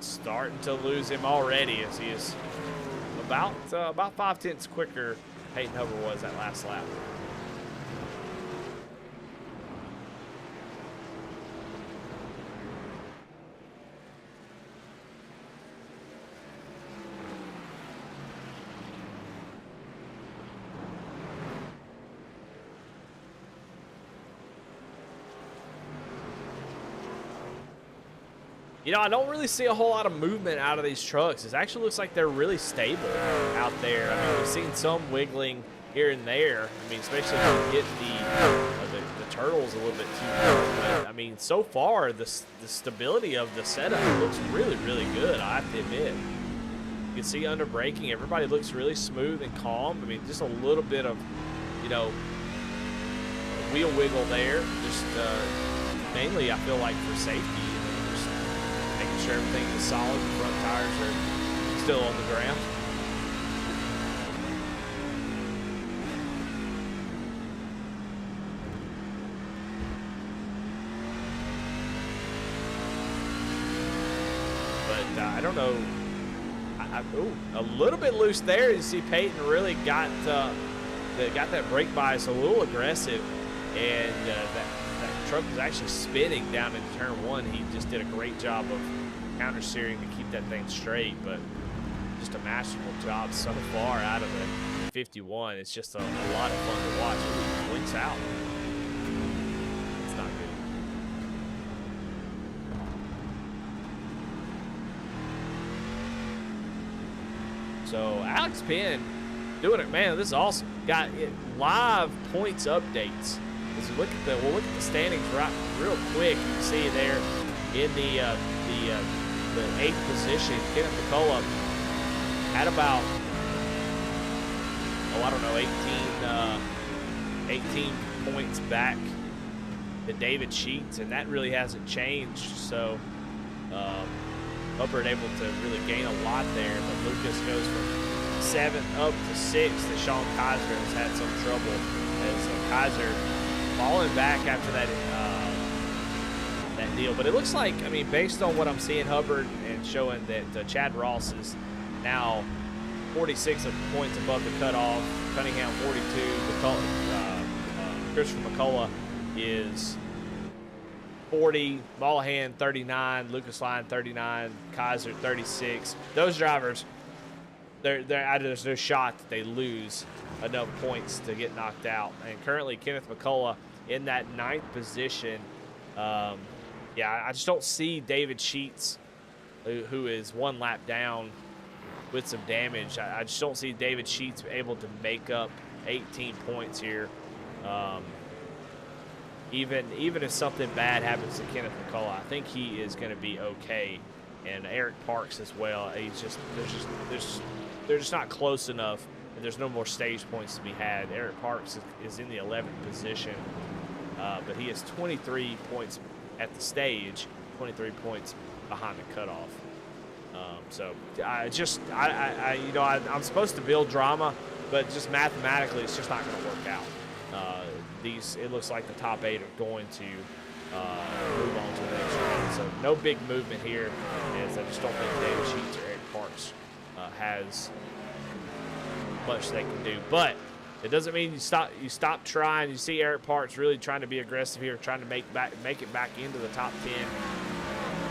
Starting to lose him already as he is about 5/10 quicker Peyton Hubbard was that last lap. You know, I don't really see a whole lot of movement out of these trucks. It actually looks like they're really stable out there. I mean, we've seen some wiggling here and there. I mean, especially if you hit the turtles a little bit too much. But, I mean, so far, the stability of the setup looks really, really good, I have to admit. You can see under braking, everybody looks really smooth and calm. I mean, just a little bit of, you know, wheel wiggle there. Just mainly, I feel like, for safety. Making sure everything is solid. The front tires are still on the ground. But I don't know. A little bit loose there. You see Peyton really got that brake bias a little aggressive, and that truck was actually spinning down into turn one. He just did a great job of counter steering to keep that thing straight, but just a masterful job so far out of the 51. It's just a lot of fun to watch. He blinks out. It's not good. So Alex Penn doing it, man. This is awesome. Got it, live points updates. As we'll look at the standings right real quick. You can see there in the 8th position, Kenneth McCullough had about, I don't know, 18 points back to David Sheets, and that really hasn't changed. So Hubbard able to really gain a lot there, but Lucas goes from 7th up to 6th. And Sean Kaiser has had some trouble as Kaiser falling back after that deal. But it looks like, I mean, based on what I'm seeing, Hubbard and showing that Chad Ross is now 46 points above the cutoff, Cunningham 42, Christopher McCullough is 40, Mollahan 39, Lucas Lyon 39, Kaiser 36. Those drivers, there's no shot that they lose enough points to get knocked out. And currently Kenneth McCullough in that 9th position. Yeah, I just don't see David Sheets, who is one lap down with some damage. I just don't see David Sheets able to make up 18 points here. Even if something bad happens to Kenneth McCullough, I think he is going to be okay. And Eric Parks as well. They're just not close enough. And there's no more stage points to be had. Eric Parks is in the 11th position, but he has 23 points at the stage, 23 points behind the cutoff. So I'm supposed to build drama, but just mathematically, it's just not going to work out. It looks like the top 8 are going to move on to the next round. So no big movement here, as I just don't think David Sheets or Eric Parks has much they can do. But it doesn't mean you stop trying. You see Eric Parks really trying to be aggressive here, trying to make it back into the top 10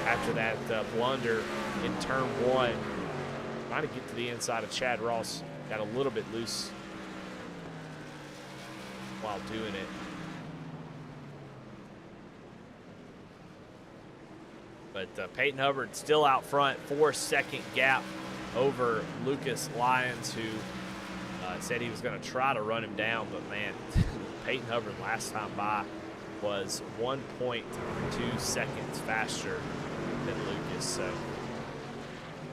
after that blunder in turn 1. Trying to get to the inside of Chad Ross. Got a little bit loose while doing it. But Peyton Hubbard still out front, 4-second gap over Lucas Lyons, who Said he was going to try to run him down, but man, Peyton Hubbard last time by was 1.2 seconds faster than Lucas. So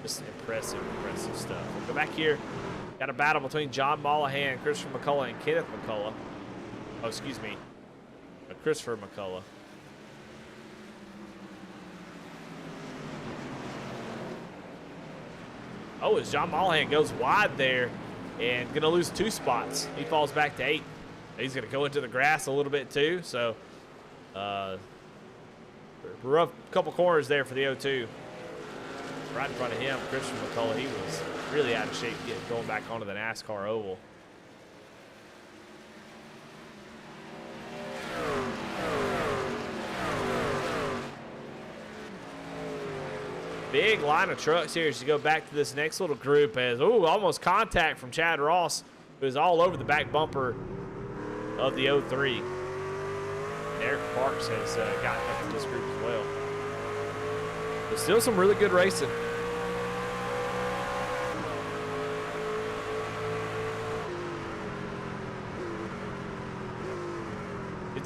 just impressive stuff. We'll go back here. Got a battle between John Mollahan, Christopher McCullough, and Kenneth McCullough. Oh, excuse me, Christopher McCullough. Oh, as John Mollahan goes wide there and going to lose 2 spots. He falls back to 8. He's going to go into the grass a little bit too. So, rough couple corners there for the 0-2. Right in front of him, Christian McCullough, he was really out of shape going back onto the NASCAR oval. Big line of trucks here as you go back to this next little group as, almost contact from Chad Ross, who is all over the back bumper of the 03. Eric Parks has gotten up to this group as well. But still some really good racing.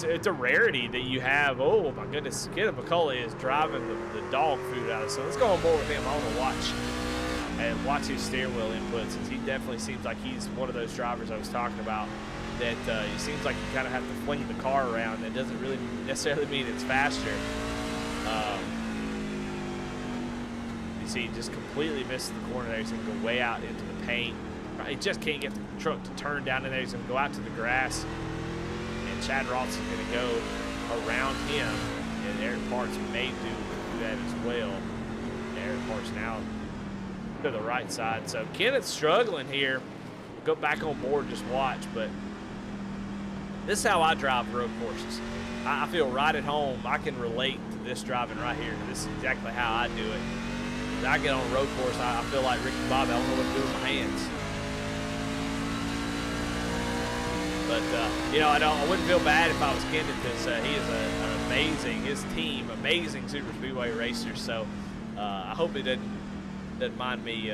It's a rarity that you have. Oh my goodness, Kenneth McCullough is driving the dog food out of. So let's go on board with him. I want to watch his steering wheel inputs, since he definitely seems like he's one of those drivers I was talking about that it seems like you kind of have to fling the car around. That doesn't really necessarily mean it's faster. You see, he just completely misses the corner there. He's going to go way out into the paint. He just can't get the truck to turn down in there. He's going to go out to the grass. Chad Ross is going to go around him, and Eric Parks may do that as well. Eric Parks now to the right side. So Kenneth's struggling here. We'll go back on board and just watch, but this is how I drive road courses. I feel right at home. I can relate to this driving right here. This is exactly how I do it. When I get on a road course, I feel like Ricky Bobby. I don't know what to do with my hands. But, I wouldn't feel bad if I was Kenneth, because he is an amazing, his team, amazing super speedway racer. So I hope he doesn't mind me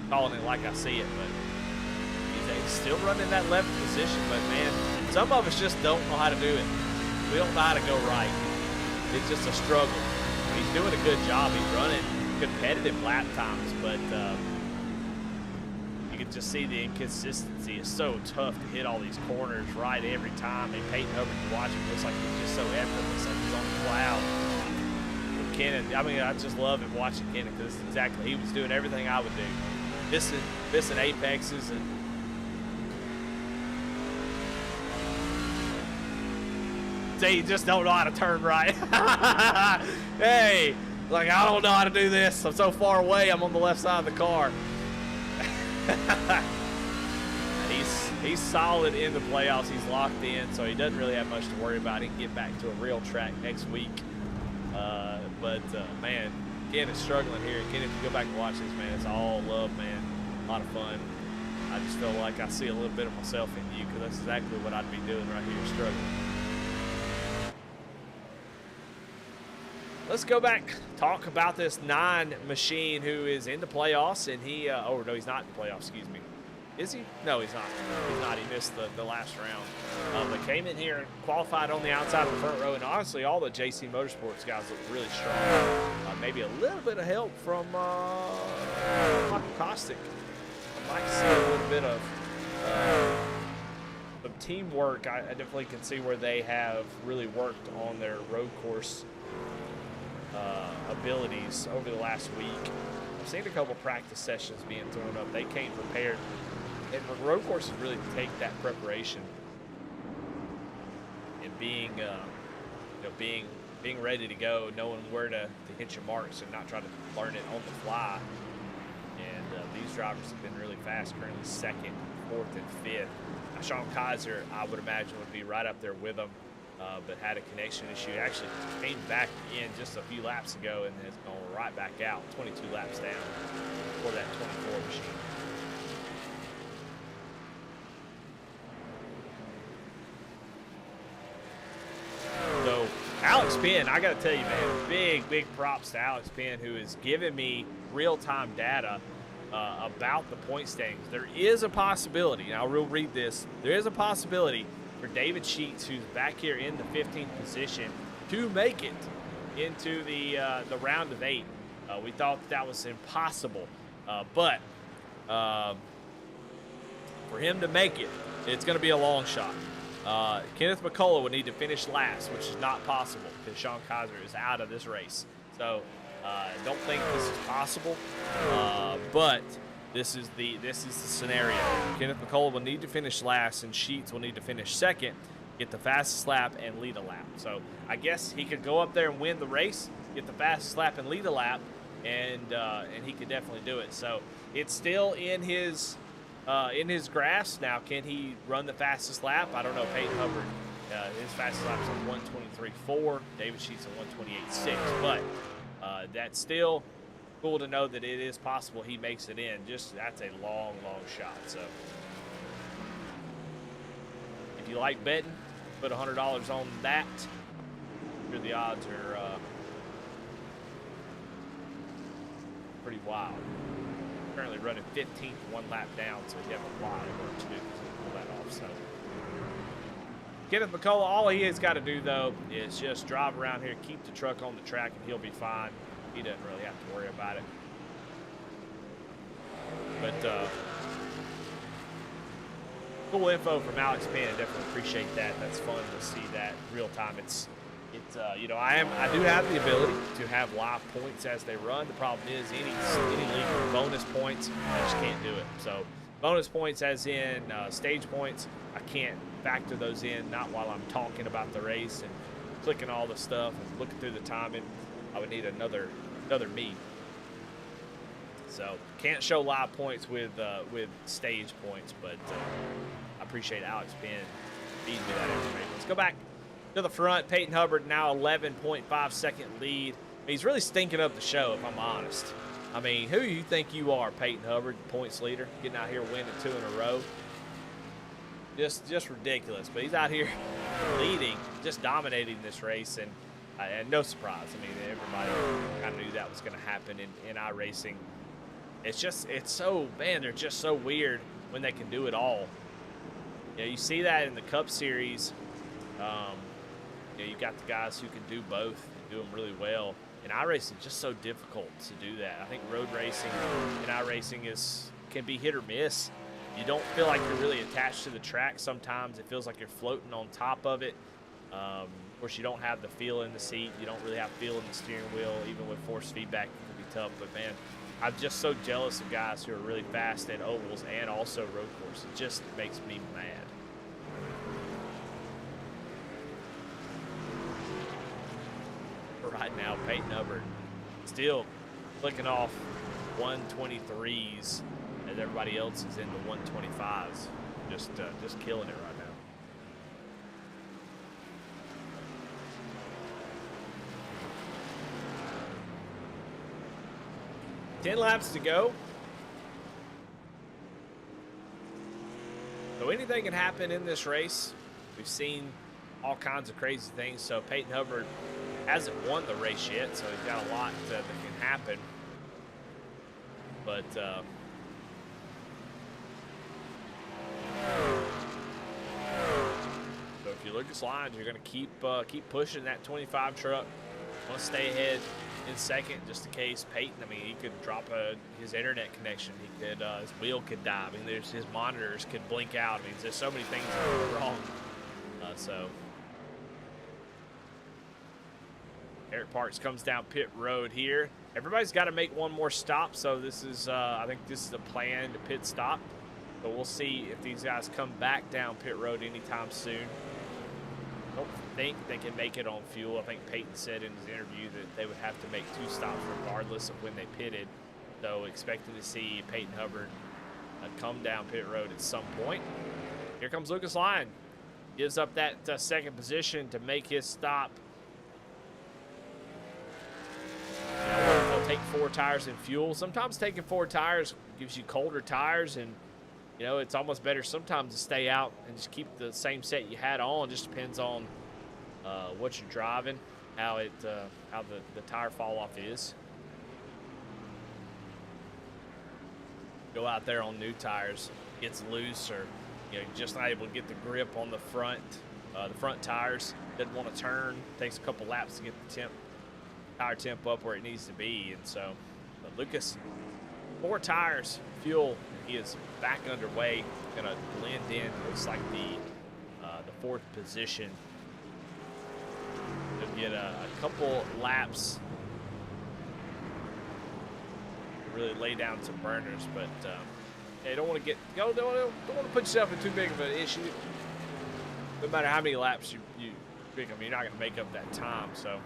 calling it like I see it. But he's still running that left position. But, man, some of us just don't know how to do it. We don't know how to go right. It's just a struggle. He's doing a good job. He's running competitive lap times, but just see the inconsistency. It's so tough to hit all these corners right every time. And Peyton Hubbard, you watch him, looks like he's just so effortless, like he's on the cloud. With Kenneth, I just love him watching Kenneth, because exactly, he was doing everything I would do. Missing apexes and say you just don't know how to turn right. Hey, like, I don't know how to do this. I'm so far away. I'm on the left side of the car. He's solid in the playoffs. He's locked in, so he doesn't really have much to worry about. He can get back to a real track next week. Man, Kenneth's struggling here. Kenneth, if you go back and watch this, man, it's all love, man. A lot of fun. I just feel like I see a little bit of myself in you, because that's exactly what I'd be doing right here, struggling. Let's go back, talk about this 9 machine who is in the playoffs, and he, no, he's not in the playoffs, excuse me. Is he? No, he's not. He's not. He missed the last round. But came in here and qualified on the outside of the front row, and honestly, all the JC Motorsports guys look really strong. Maybe a little bit of help from Michael Kostick. I might see a little bit of teamwork. I definitely can see where they have really worked on their road course abilities over the last week. I've seen a couple practice sessions being thrown up. They came prepared, and road courses really take that preparation and being ready to go, knowing where to hit your marks and not try to learn it on the fly. And these drivers have been really fast, currently 2nd, 4th, and 5th. Sean Kaiser, I would imagine, would be right up there with them. But had a connection issue. Actually came back in just a few laps ago and has gone right back out, 22 laps down for that 24 machine. So Alex Penn, I got to tell you, man, big props to Alex Penn, who is giving me real-time data about the point standings. There is a possibility, and I'll read this. There is a possibility for David Sheets, who's back here in the 15th position, to make it into the round of 8. We thought that was impossible, but for him to make it, it's going to be a long shot. Kenneth McCullough would need to finish last, which is not possible because Sean Kaiser is out of this race. So don't think this is possible, but this is the scenario. Kenneth McCullough will need to finish last, and Sheets will need to finish second, get the fastest lap, and lead a lap. So I guess he could go up there and win the race, get the fastest lap, and lead a lap, and he could definitely do it. So it's still in his grasp now. Can he run the fastest lap? I don't know. Peyton Hubbard, his fastest lap is on 1:23.4. David Sheets on 1:28.6. But that's still cool to know that it is possible he makes it in. Just that's a long shot. So if you like betting, put $100 on that. I'm sure the odds are pretty wild. Currently running 15th, 1 lap down, so you have a lot of work to do to pull that off. So Kenneth McCullough, all he has got to do though is just drive around here, keep the truck on the track, and he'll be fine. He doesn't really have to worry about it. But cool info from Alex Penn. I definitely appreciate that. That's fun to see that real time. It's you know, I do have the ability to have live points as they run. The problem is any league with bonus points, I just can't do it. So bonus points as in stage points, I can't factor those in, not while I'm talking about the race and clicking all the stuff and looking through the timing. I would need another me. So can't show live points with stage points, but I appreciate Alex Penn feeding me that information. Let's go back to the front. Peyton Hubbard now 11.5 second lead. He's really stinking up the show, if I'm honest. I mean, who do you think you are, Peyton Hubbard, points leader, getting out here winning 2 in a row? Just ridiculous. But he's out here leading, just dominating this race, and no surprise. I mean, everybody kind of knew that was going to happen in Iracing. It's so, man, they're just so weird when they can do it all. You know, you see that in the Cup Series. You know, you got the guys who can do both and do them really well. And iRacing is just so difficult to do that. I think road racing and iRacing can be hit or miss. You don't feel like you're really attached to the track. Sometimes it feels like you're floating on top of it. Of course, you don't have the feel in the seat. You don't really have feel in the steering wheel. Even with force feedback, it can be tough. But, man, I'm just so jealous of guys who are really fast at ovals and also road course. It just makes me mad. Right now, Peyton Hubbard still clicking off 123s as everybody else is in the 125s. Just killing it right now. Ten laps to go. So anything can happen in this race. We've seen all kinds of crazy things. So Peyton Hubbard hasn't won the race yet, so he's got a lot that can happen. But so if you look at lines, you're going to keep pushing that 25 truck. Want to stay ahead in second, just in case Peyton. I mean, he could drop his internet connection. He could his wheel could die. I mean, his monitors could blink out. I mean, there's so many things that could go wrong. So Eric Parks comes down pit road here. Everybody's got to make one more stop, so this is I think this is a planned pit stop. But we'll see if these guys come back down pit road anytime soon. I don't think they can make it on fuel. I think Peyton said in his interview that they would have to make 2 stops regardless of when they pitted. So expecting to see Peyton Hubbard come down pit road at some point. Here comes Lucas Lyon. Gives up that second position to make his stop. They'll take 4 tires and fuel. Sometimes taking 4 tires gives you colder tires, and you know it's almost better sometimes to stay out and just keep the same set you had on. It just depends on what you're driving, how the tire fall off is. go out there on new tires, gets loose, or just not able to get the grip on the front tires, doesn't want to turn, takes a couple laps to get the tire temp up where it needs to be. And so but Lucas, 4 tires, fuel, he is back underway, gonna blend in. Looks like the 4th position. He'll get a couple laps to really lay down some burners, but you don't want to don't want to put yourself in too big of an issue. No matter how many laps you pick them, you're not going to make up that time. So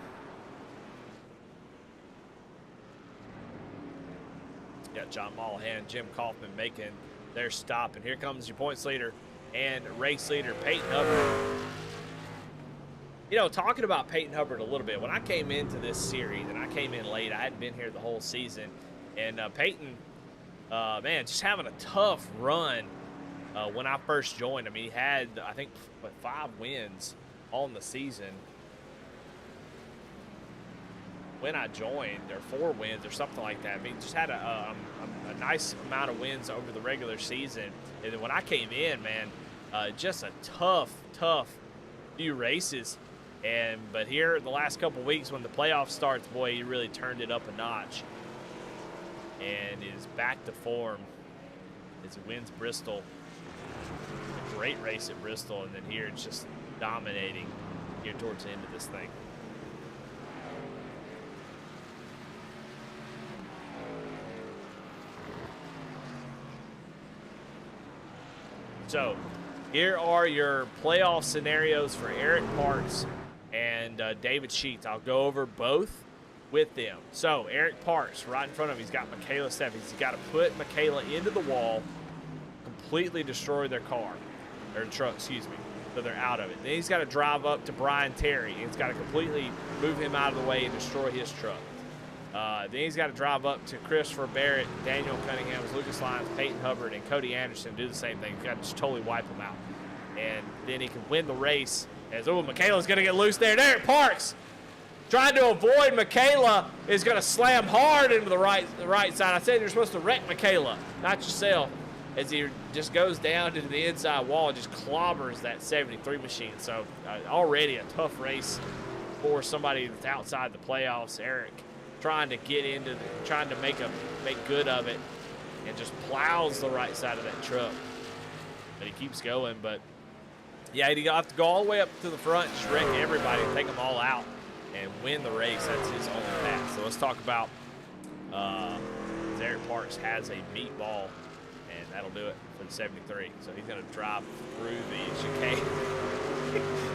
got John Mollahan, Jim Kaufman making their stop, and here comes your points leader and race leader Peyton Hubbard. Talking about Peyton Hubbard a little bit, when I came into this series, and I came in late, I hadn't been here the whole season, and Peyton, man, just having a tough run when I first joined. I mean, he had, I think, 5 wins on the season when I joined, or 4 wins or something like that. I mean, just had a nice amount of wins over the regular season. And then when I came in, man, just a tough few races. But here the last couple weeks when the playoff starts, boy, he really turned it up a notch and is back to form as he wins Bristol. A great race at Bristol, and then here it's just dominating here towards the end of this thing. So here are your playoff scenarios for Eric Parks and David Sheets. I'll go over both with them. So Eric Parks, right in front of him, he's got Michaela Steffens. He's got to put Michaela into the wall, completely destroy their car, or truck, excuse me, so they're out of it. Then he's got to drive up to Brian Terry, and he's got to completely move him out of the way and destroy his truck. Then he's got to drive up to Christopher Barrett, Daniel Cunningham, Lucas Lyons, Peyton Hubbard, and Cody Anderson, do the same thing. He's got to just totally wipe them out. And then he can win the race as, Michaela's going to get loose there. And Eric Parks, trying to avoid Michaela, is going to slam hard into the right side. I said you're supposed to wreck Michaela, not yourself, as he just goes down to the inside wall and just clobbers that 73 machine. So already a tough race for somebody that's outside the playoffs. Eric trying to get into trying to make good of it, and just plows the right side of that truck. But he keeps going. But yeah, he have to go all the way up to the front, just wreck everybody, take them all out, and win the race. That's his only path. So let's talk about Eric Parks has a meatball, and that'll do it for the 73. So he's going to drive through the chicane.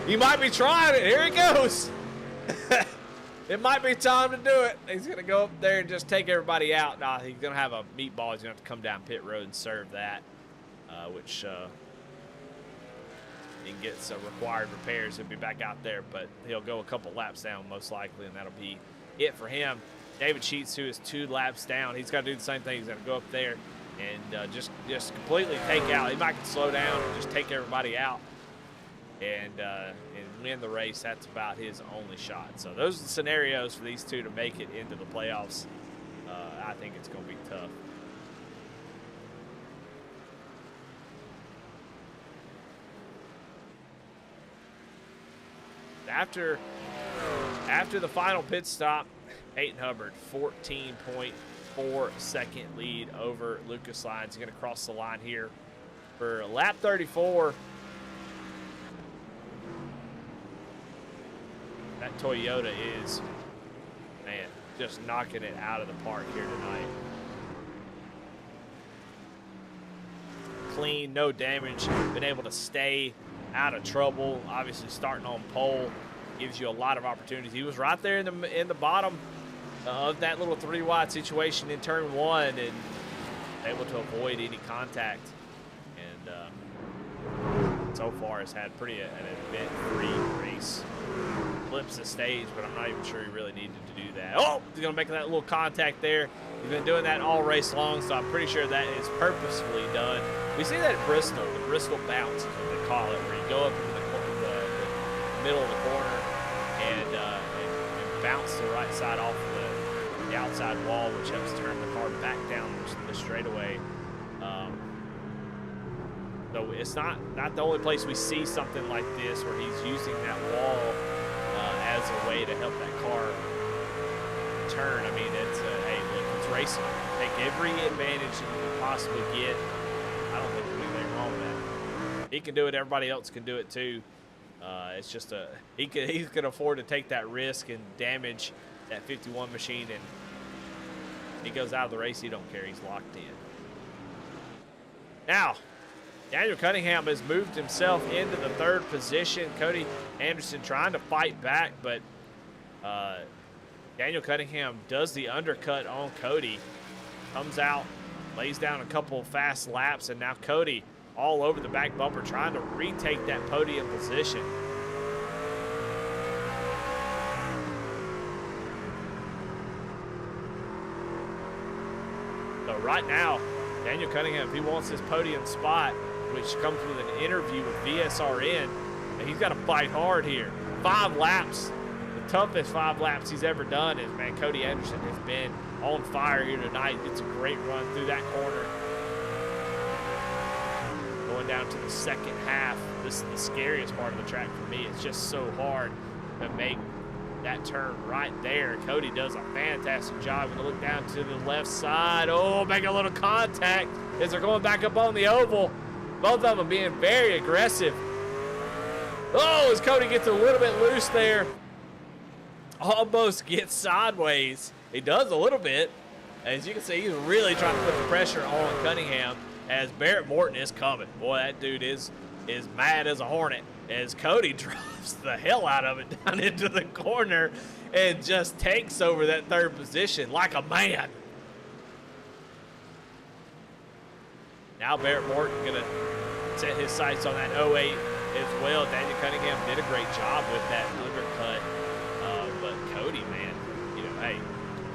He might be trying it. Here he goes. It might be time to do it. He's going to go up there and just take everybody out. Nah, he's going to have a meatball. He's going to have to come down pit road and serve that, which he can get some required repairs. He'll be back out there, but he'll go a couple laps down most likely, and that'll be it for him. David Sheets, who is 2 laps down, he's got to do the same thing. He's got to go up there and just completely take out. He might can slow down and just take everybody out and win the race. That's about his only shot. So those are the scenarios for these two to make it into the playoffs. I think it's going to be tough. After the final pit stop, Peyton Hubbard, 14.4 second lead over Lucas Lyons. He's going to cross the line here for lap 34. That Toyota is, man, just knocking it out of the park here tonight. Clean, no damage, been able to stay out of trouble. Obviously starting on pole gives you a lot of opportunities. He was right there in the bottom of that little 3 wide situation in turn 1 and able to avoid any contact. And so far has had an event-free race. Flips the stage, but I'm not even sure he really needed to do that. Oh, he's gonna make that little contact there. He's been doing that all race long, so I'm pretty sure that is purposefully done. We see that at Bristol, the Bristol bounce is what they call it, where you go up into the middle of the corner and bounce to the right side off the outside wall, which helps turn the car back down the straightaway. So it's not the only place we see something like this where he's using that wall as a way to help that car turn. I mean, it's hey, look, it's racing. Take every advantage that you can possibly get. I don't think there's anything wrong with that. He can do it. Everybody else can do it too. It's just he can afford to take that risk and damage that 51 machine, and he goes out of the race. He don't care. He's locked in. Now, Daniel Cunningham has moved himself into the 3rd position. Cody Anderson trying to fight back, but Daniel Cunningham does the undercut on Cody. Comes out, lays down a couple of fast laps, and now Cody all over the back bumper trying to retake that podium position. So right now, Daniel Cunningham, if he wants his podium spot, which comes with an interview with VSRN, he's got to fight hard here. 5 laps, the toughest 5 laps he's ever done. And man, Cody Anderson has been on fire here tonight. Gets a great run through that corner. Going down to the second half. This is the scariest part of the track for me. It's just so hard to make that turn right there. Cody does a fantastic job. Gonna look down to the left side. Oh, make a little contact as they're going back up on the oval. Both of them being very aggressive. Oh, as Cody gets a little bit loose there. Almost gets sideways. He does a little bit. As you can see, he's really trying to put the pressure on Cunningham as Barrett Morton is coming. Boy, that dude is mad as a hornet as Cody drops the hell out of it down into the corner and just takes over that 3rd position like a man. Now Barrett Morton gonna set his sights on that 08 as well. Daniel Cunningham did a great job with that undercut. But Cody, man, you know, hey,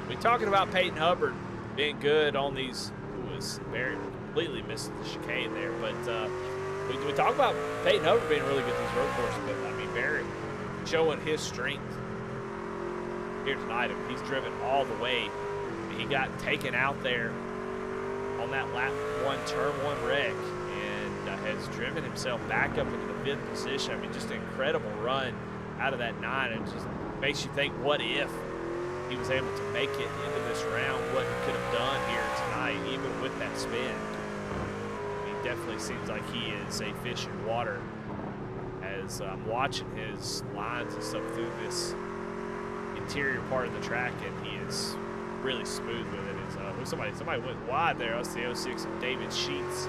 we talking about Peyton Hubbard being good on these. Barrett completely missed the chicane there, but we talk about Peyton Hubbard being really good at these road courses, but I mean, Barrett showing his strength here tonight. He's driven all the way. He got taken out there on that lap 1, turn 1 wreck, and has driven himself back up into the 5th position. I mean, just an incredible run out of that 9. It just makes you think, what if he was able to make it into this round, what he could have done here tonight, even with that spin. He definitely seems like he is a fish in water as I'm watching his lines and stuff through this interior part of the track, and he is really smooth with it. It's, somebody went wide there. That's the 06 of David Sheets.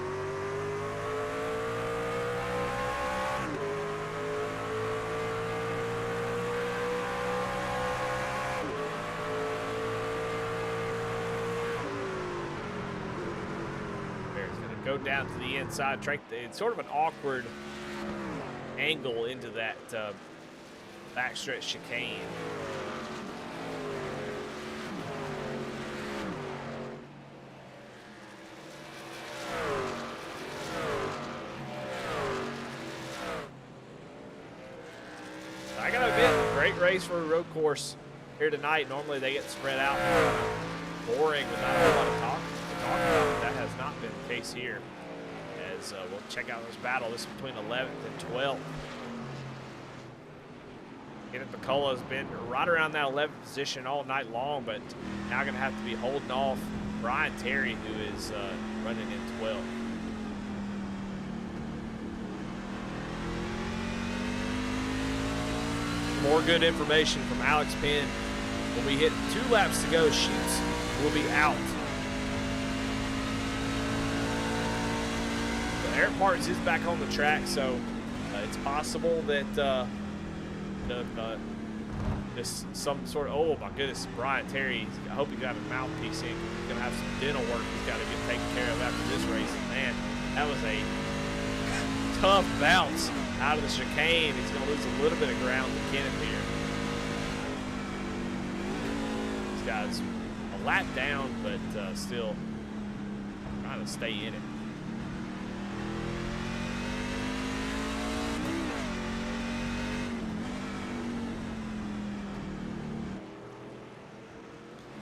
Go down to the inside track. It's sort of an awkward angle into that backstretch chicane. I gotta admit, great race for a road course here tonight. Normally they get spread out, boring, with not a whole lot of talk about. That has not been the case here. As we'll check out this battle. This is between 11th and 12th. Kenneth McCullough has been right around that 11th position all night long, but now going to have to be holding off Brian Terry, who is running in 12th. More good information from Alex Penn. When we hit 2 laps to go, Sheets will be out. Eric Martins is back on the track, so it's possible that this some sort of, oh my goodness, Brian Terry, I hope he got a mouthpiece in. He's gonna have some dental work he's got to get taken care of after this race. And man, that was a tough bounce out of the chicane. He's gonna lose a little bit of ground to Kenneth here. These guys a lap down, but still trying to stay in it.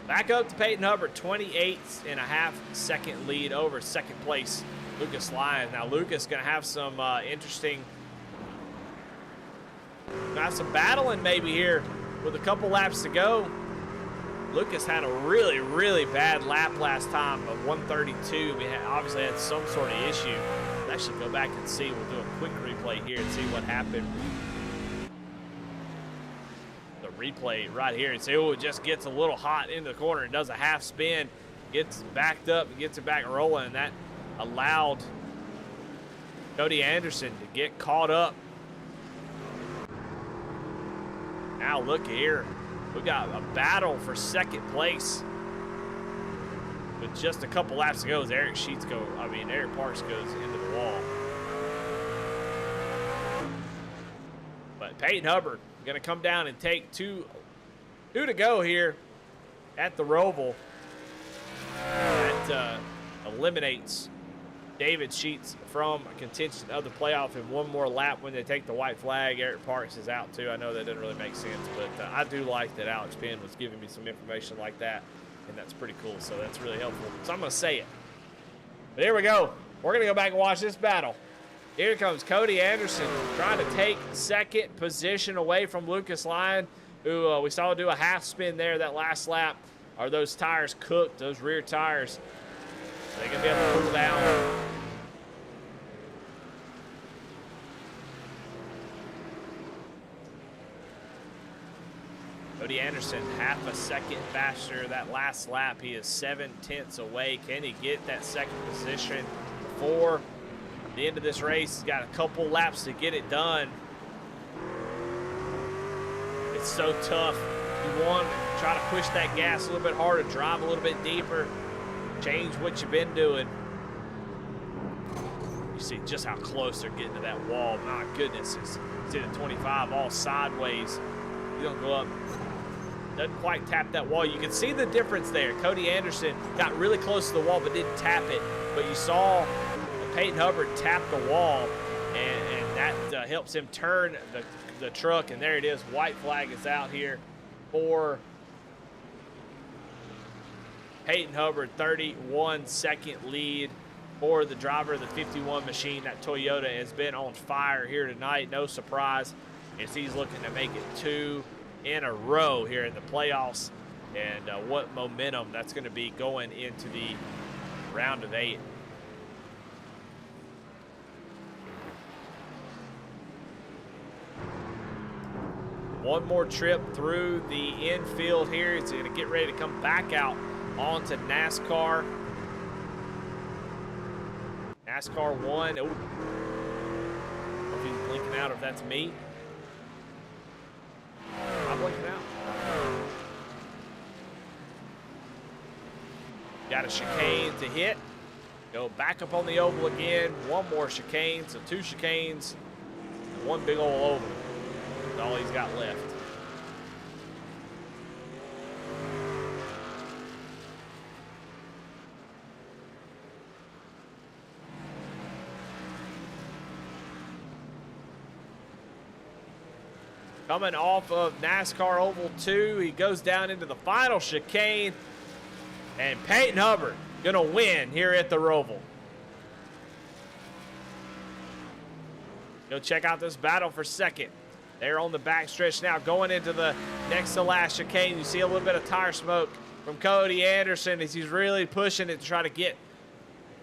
Back up to Peyton Hubbard, 28.5 second lead over second place Lucas Lyons. Now Lucas gonna have some interesting, some battling maybe here with a couple laps to go. Lucas had a really, really bad lap last time of 132. We obviously had some sort of issue. Let's actually go back and see. We'll do a quick replay here and see what happened. The replay right here, and see, oh, it just gets a little hot in the corner and does a half spin, gets backed up and gets it back rolling, and that allowed Cody Anderson to get caught up. Now look here. We got a battle for second place with just a couple laps to go as Eric Parks goes into the wall. But Peyton Hubbard going to come down and take two to go here at the Roval. That eliminates David Sheets from contention of the playoff in one more lap. When they take the white flag, Eric Parks is out too. I know that doesn't really make sense, but I do like that Alex Penn was giving me some information like that, and that's pretty cool, so that's really helpful. So I'm going to say it. But here we go. We're going to go back and watch this battle. Here comes Cody Anderson trying to take second position away from Lucas Lyon, who we saw do a half spin there that last lap. Are those tires cooked, those rear tires? Are they going to be able to cool down? Cody Anderson, half a second faster that last lap. He is 7/10 away. Can he get that second position before the end of this race? He's got a couple laps to get it done. It's so tough. You want to try to push that gas a little bit harder, drive a little bit deeper, change what you've been doing. You see just how close they're getting to that wall. My goodness, it's in at 25 all sideways. You don't go up. Doesn't quite tap that wall. You can see the difference there. Cody Anderson got really close to the wall but didn't tap it. But you saw Peyton Hubbard tap the wall, and that helps him turn the truck. And there it is. White flag is out here for Peyton Hubbard. 31-second lead for the driver of the 51 machine. That Toyota has been on fire here tonight. No surprise, as he's looking to make it 2 in a row here in the playoffs. And what momentum that's going to be going into the round of 8. One more trip through the infield here. It's going to get ready to come back out onto NASCAR. NASCAR 1. Oh, I don't know if he's blinking out or if that's me. I'm blinking out. Got a chicane to hit. Go back up on the oval again. One more chicane, so 2 chicanes. One big old oval. That's all he's got left. Coming off of NASCAR Oval 2, he goes down into the final chicane, and Peyton Hubbard gonna win here at the Roval. Go check out this battle for second. They're on the backstretch now, going into the next to last chicane. You see a little bit of tire smoke from Cody Anderson as he's really pushing it to try to get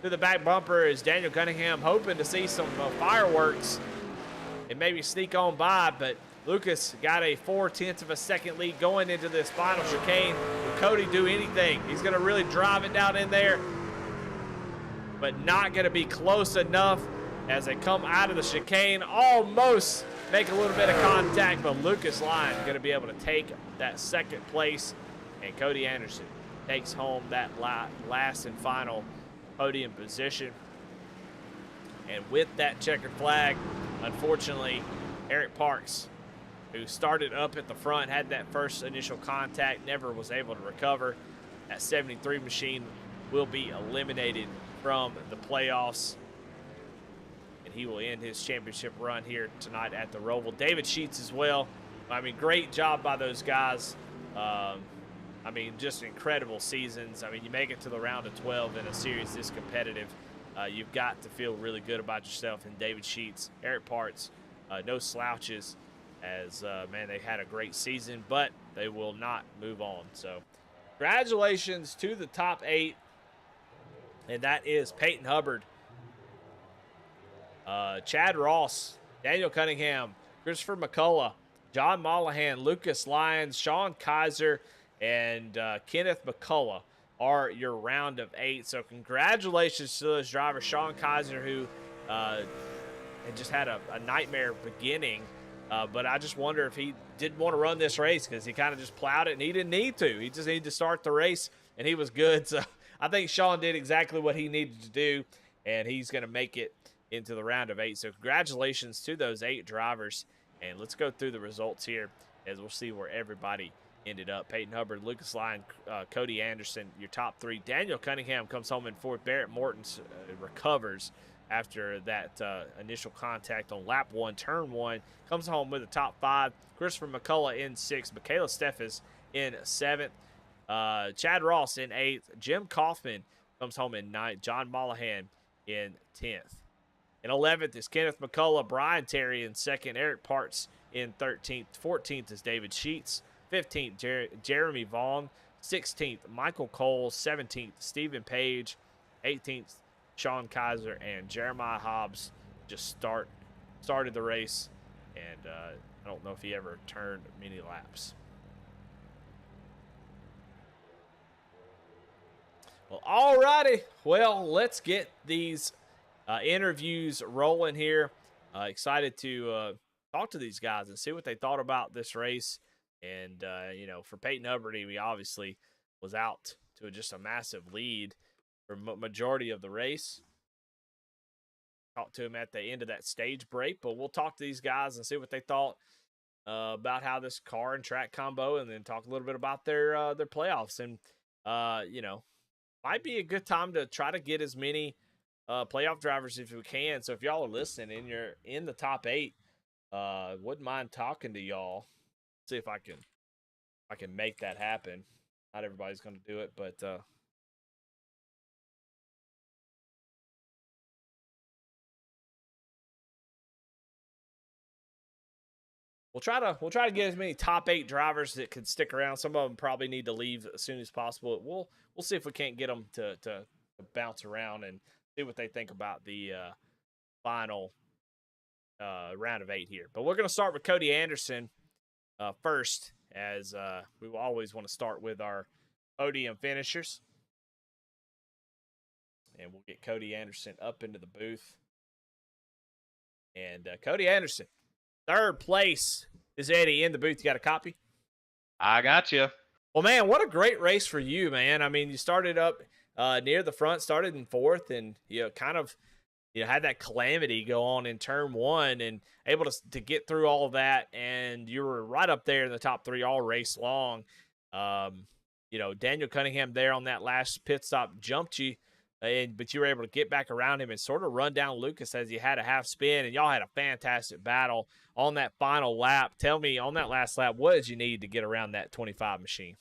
to the back bumper. Is Daniel Cunningham hoping to see some fireworks and maybe sneak on by, but Lucas got a 4/10 of a second lead going into this final chicane. Will Cody do anything? He's going to really drive it down in there, but not going to be close enough as they come out of the chicane. Almost make a little bit of contact, but Lucas Lyon going to be able to take that second place, and Cody Anderson takes home that last and final podium position. And with that checkered flag, unfortunately, Eric Parks, who started up at the front, had that first initial contact, never was able to recover. That 73 machine will be eliminated from the playoffs, and he will end his championship run here tonight at the Roval. David Sheets as well. I mean, great job by those guys. I mean, just incredible seasons. I mean, you make it to the round of 12 in a series this competitive. You've got to feel really good about yourself. And David Sheets, Eric Parts, no slouches, as man, they had a great season, but they will not move on. So, congratulations to the top 8, and that is Peyton Hubbard, Chad Ross, Daniel Cunningham, Christopher McCullough, John Mollahan, Lucas Lyons, Sean Kaiser, and Kenneth McCullough are your round of 8. So congratulations to those drivers. Sean Kaiser, who had just had a nightmare beginning, but I just wonder if he didn't want to run this race because he kind of just plowed it, and he didn't need to. He just needed to start the race, and he was good. So I think Sean did exactly what he needed to do, and he's going to make it into the round of 8. So congratulations to those 8 drivers, and let's go through the results here as we'll see where everybody ended up. Peyton Hubbard, Lucas Lyon, Cody Anderson, your top 3. Daniel Cunningham comes home in 4th. Barrett Morton recovers after that initial contact on lap 1, turn 1, comes home with a top 5. Christopher McCullough in 6th. Michaela Steffes in 7th. Chad Ross in 8th. Jim Kaufman comes home in 9th. John Mollahan in 10th. In 11th is Kenneth McCullough. Brian Terry in 2nd. Eric Parts in 13th. 14th is David Sheets. 15th, Jeremy Vaughn. 16th, Michael Cole. 17th, Stephen Page. 18th, Sean Kaiser. And Jeremiah Hobbs just started the race. And I don't know if he ever turned many laps. Well, all righty. Well, let's get these interviews rolling here. Excited to talk to these guys and see what they thought about this race. And, for Peyton Hubbard, he obviously was out to just a massive lead for majority of the race. Talked to him at the end of that stage break, but we'll talk to these guys and see what they thought about how this car and track combo, and then talk a little bit about their playoffs. And, might be a good time to try to get as many playoff drivers if we can. So if y'all are listening and you're in the top 8, wouldn't mind talking to y'all. See if I can make that happen. Not everybody's going to do it, but we'll try to get as many top 8 drivers that can stick around. Some of them probably need to leave as soon as possible. We'll see if we can't get them to bounce around and see what they think about the final round of 8 here. But we're going to start with Cody Anderson first, as we will always want to start with our podium finishers. And we'll get Cody Anderson up into the booth. And Cody Anderson, 3rd place is Eddie in the booth. You got a copy? I got you. Well, man, what a great race for you, man. I mean, you started up near the front, started in 4th, and kind of had that calamity go on in turn 1 and able to get through all of that. And you were right up there in the top 3 all race long. Daniel Cunningham there on that last pit stop jumped you, but you were able to get back around him and sort of run down Lucas as he had a half spin. And y'all had a fantastic battle on that final lap. Tell me, on that last lap, what did you need to get around that 25 machine?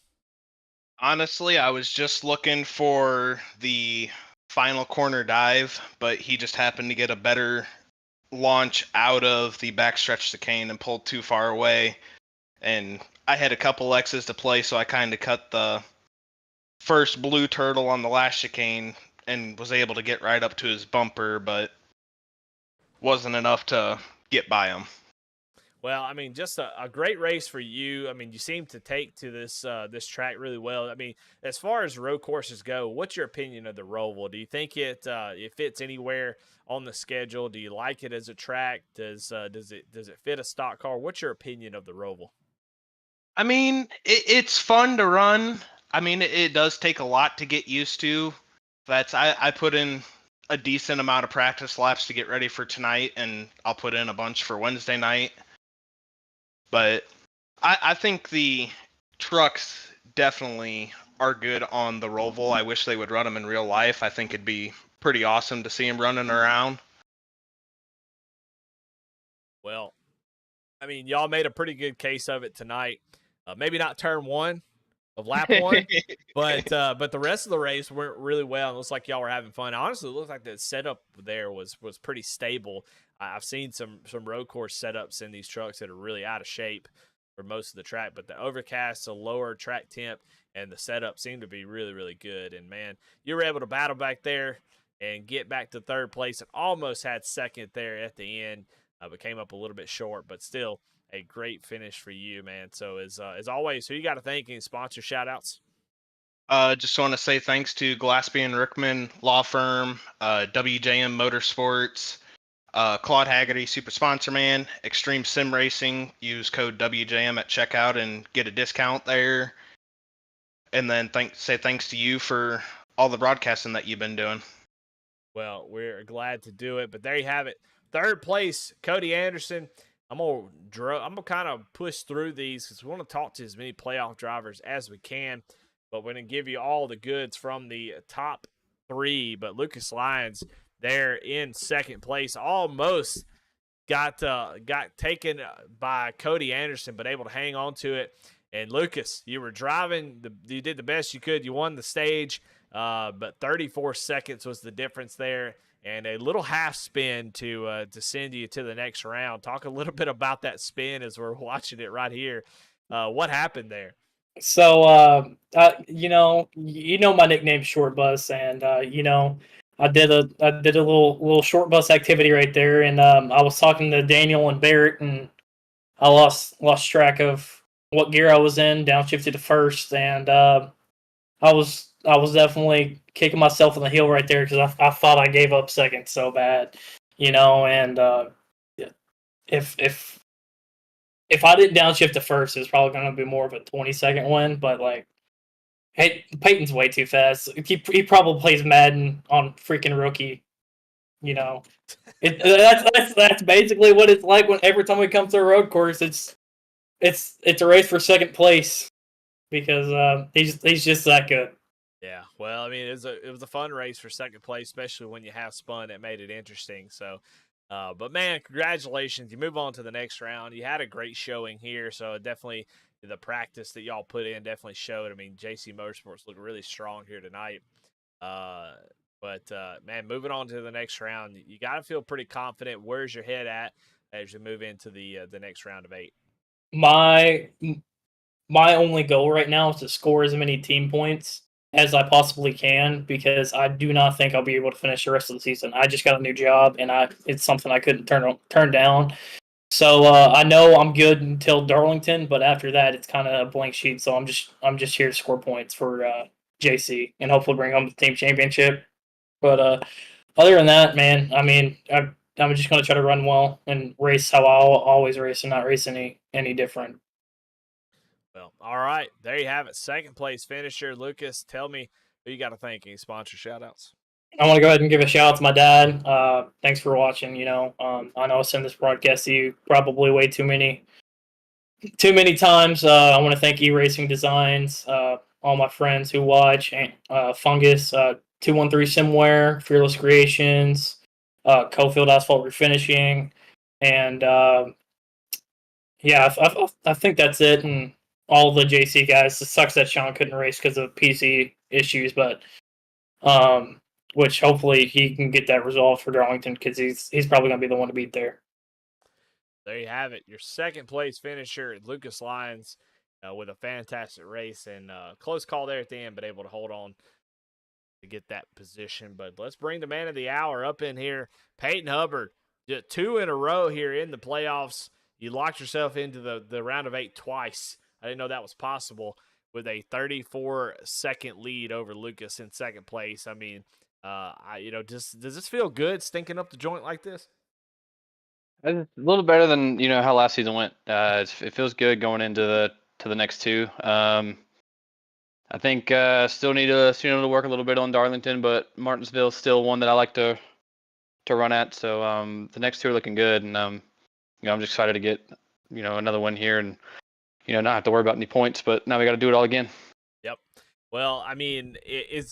Honestly, I was just looking for the final corner dive, but he just happened to get a better launch out of the backstretch chicane and pulled too far away. And I had a couple X's to play, so I kind of cut the first blue turtle on the last chicane and was able to get right up to his bumper, but wasn't enough to get by him. Well, I mean, just a great race for you. I mean, you seem to take to this track really well. I mean, as far as road courses go, what's your opinion of the Roval? Do you think it fits anywhere on the schedule? Do you like it as a track? Does it fit a stock car? What's your opinion of the Roval? I mean, it's fun to run. I mean, it does take a lot to get used to. I put in a decent amount of practice laps to get ready for tonight, and I'll put in a bunch for Wednesday night. But I think the trucks definitely are good on the Roval. I wish they would run them in real life. I think it'd be pretty awesome to see them running around. Well, I mean, y'all made a pretty good case of it tonight. Maybe not turn 1, of lap one. But the rest of the race went really well. It looks like y'all were having fun. Honestly, it looked like the setup there was pretty stable. I've seen some road course setups in these trucks that are really out of shape for most of the track, but the overcast, the lower track temp, and the setup seemed to be really, really good. And man, you were able to battle back there and get back to third place and almost had second there at the end, but came up a little bit short, but still a great finish for you, man. So as always, who you got to thank? Any sponsor shout outs? Just want to say thanks to Glaspie and Rickman Law Firm, WJM Motorsports, Claude Haggerty, Super Sponsor Man, Extreme Sim Racing. Use code WJM at checkout and get a discount there. And then say thanks to you for all the broadcasting that you've been doing. Well, we're glad to do it. But there you have it. Third place, Cody Anderson. I'm gonna kind of push through these because we want to talk to as many playoff drivers as we can. But we're gonna give you all the goods from the top three. But Lucas Lyons there in second place, almost got taken by Cody Anderson, but able to hang on to it. And Lucas, you were driving. You did the best you could. You won the stage, but 34 seconds was the difference there, and a little half spin to send you to the next round. Talk a little bit about that spin as we're watching it right here. What happened there? So, you know my nickname's Short Bus, and I did a little short bus activity right there, and I was talking to Daniel and Barrett, and I lost track of what gear I was in, downshifted to first, and I was definitely kicking myself in the heel right there because I thought I gave up second so bad, and if I didn't downshift to first, it's probably going to be more of a 20-second win, but like. Hey, Peyton's way too fast. He probably plays Madden on freaking rookie. That's basically what it's like when every time we come to a road course, it's a race for second place because he's just that good. Yeah, well, I mean, it was a fun race for second place, especially when you have spun. It made it interesting. So, but man, congratulations! You move on to the next round. You had a great showing here, so definitely the practice that y'all put in definitely showed. I mean, JC Motorsports looked really strong here tonight. But man, moving on to the next round, you got to feel pretty confident. Where's your head at as you move into the next round of 8? My only goal right now is to score as many team points as I possibly can because I do not think I'll be able to finish the rest of the season. I just got a new job, and it's something I couldn't turn down. So I know I'm good until Darlington, but after that, it's kind of a blank sheet. So I'm just here to score points for JC and hopefully bring home the team championship. But other than that, man, I mean, I'm just gonna try to run well and race how I'll always race and not race any different. Well, all right, there you have it. Second place finisher, Lucas. Tell me who you got to thank. Any sponsor shout outs? I want to go ahead and give a shout out to my dad. Thanks for watching. I know I send this broadcast to you probably way too many times. I want to thank Iracing Designs, all my friends who watch, Fungus, 213 Simware, Fearless Creations, Cofield Asphalt Refinishing, and yeah, I think that's it. And all the JC guys. It sucks that Sean couldn't race because of PC issues, but which hopefully he can get that resolved for Darlington because he's probably going to be the one to beat there. There you have it. Your second place finisher, Lucas Lyons, with a fantastic race and close call there at the end, but able to hold on to get that position. But let's bring the man of the hour up in here, Peyton Hubbard. 2 in a row here in the playoffs. You locked yourself into the round of 8 twice. I didn't know that was possible with a 34-second lead over Lucas in second place. I mean, does this feel good stinking up the joint like this? It's a little better than how last season went. It feels good going into the next two. I think still need to work a little bit on Darlington, but Martinsville's still one that I like to run at. So the next two are looking good, and I'm just excited to get another one here and not have to worry about any points. But now we got to do it all again. Yep. Well, I mean, I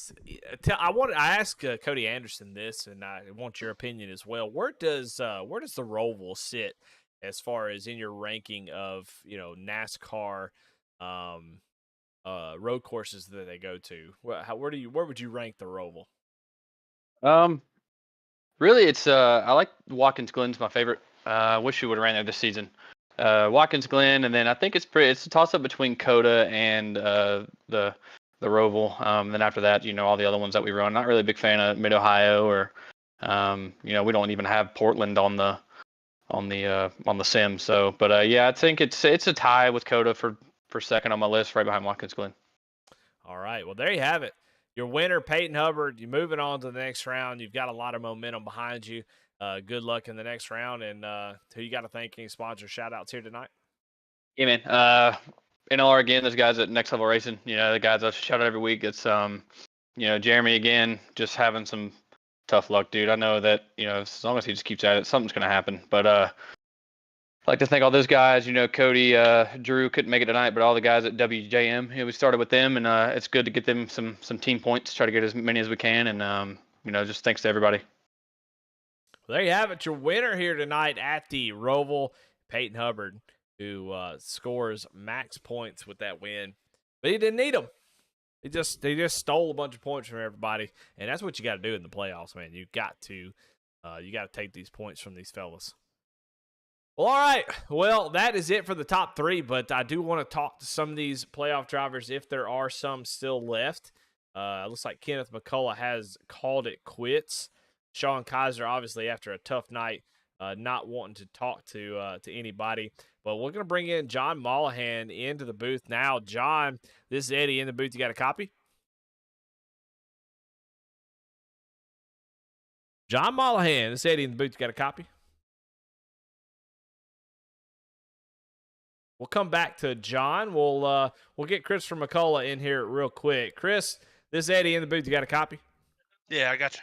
ask Cody Anderson this, and I want your opinion as well. Where does the Roval sit as far as in your ranking of NASCAR road courses that they go to. Where would you rank the Roval? Really, it's I like Watkins Glen's my favorite. I wish we would have ran there this season. Watkins Glen, and then I think it's a toss up between Coda and the Roval. Then after that, all the other ones that we run. Not really a big fan of Mid Ohio or we don't even have Portland on the sim. So, but yeah, I think it's a tie with Coda for second on my list, right behind Watkins Glen. All right. Well, there you have it. Your winner, Peyton Hubbard. You're moving on to the next round. You've got a lot of momentum behind you. Good luck in the next round. And who you got to thank? Any sponsor shout outs here tonight? Yeah, man. NLR again. Those guys at Next Level Racing. The guys I shout out every week. It's Jeremy again, just having some tough luck, dude. I know that as long as he just keeps at it, something's gonna happen. But I'd like to thank all those guys. Cody, Drew couldn't make it tonight, but all the guys at WJM. We started with them, and it's good to get them some team points. Try to get as many as we can, and just thanks to everybody. Well, there you have it. Your winner here tonight at the Roval, Peyton Hubbard, who scores max points with that win, but he didn't need them. He just stole a bunch of points from everybody, and that's what you got to do in the playoffs, man. You got to take these points from these fellas. Well, all right. Well, that is it for the top three, but I do want to talk to some of these playoff drivers if there are some still left. Looks like Kenneth McCullough has called it quits. Sean Kaiser, obviously, after a tough night, not wanting to talk to anybody. But we're going to bring in John Mollahan into the booth now. John, this is Eddie in the booth. You got a copy? John Mollahan, this is Eddie in the booth. You got a copy? We'll come back to John. We'll get Christopher McCullough in here real quick. Chris, this is Eddie in the booth. You got a copy? Yeah, I got you.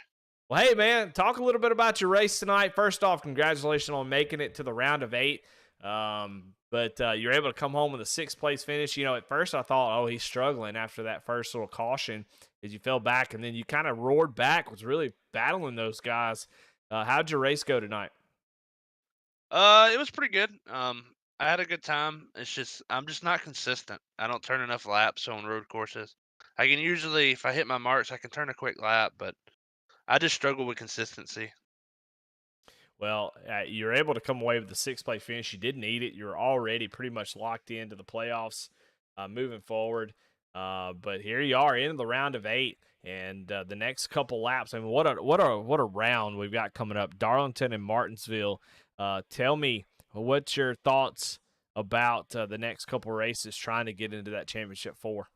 Well, hey, man, talk a little bit about your race tonight. First off, congratulations on making it to the round of 8. But you're able to come home with a 6th place finish. At first I thought, oh, he's struggling after that first little caution as you fell back, and then you kind of roared back, was really battling those guys. How'd your race go tonight? It was pretty good. I had a good time. I'm just not consistent. I don't turn enough laps on road courses. I can usually, if I hit my marks, I can turn a quick lap, but I just struggle with consistency. Well, you're able to come away with the 6th place finish. You didn't need it. You're already pretty much locked into the playoffs moving forward. But here you are in the round of 8, and the next couple laps. I mean, what a round we've got coming up. Darlington and Martinsville. Tell me, what's your thoughts about the next couple races trying to get into that championship 4?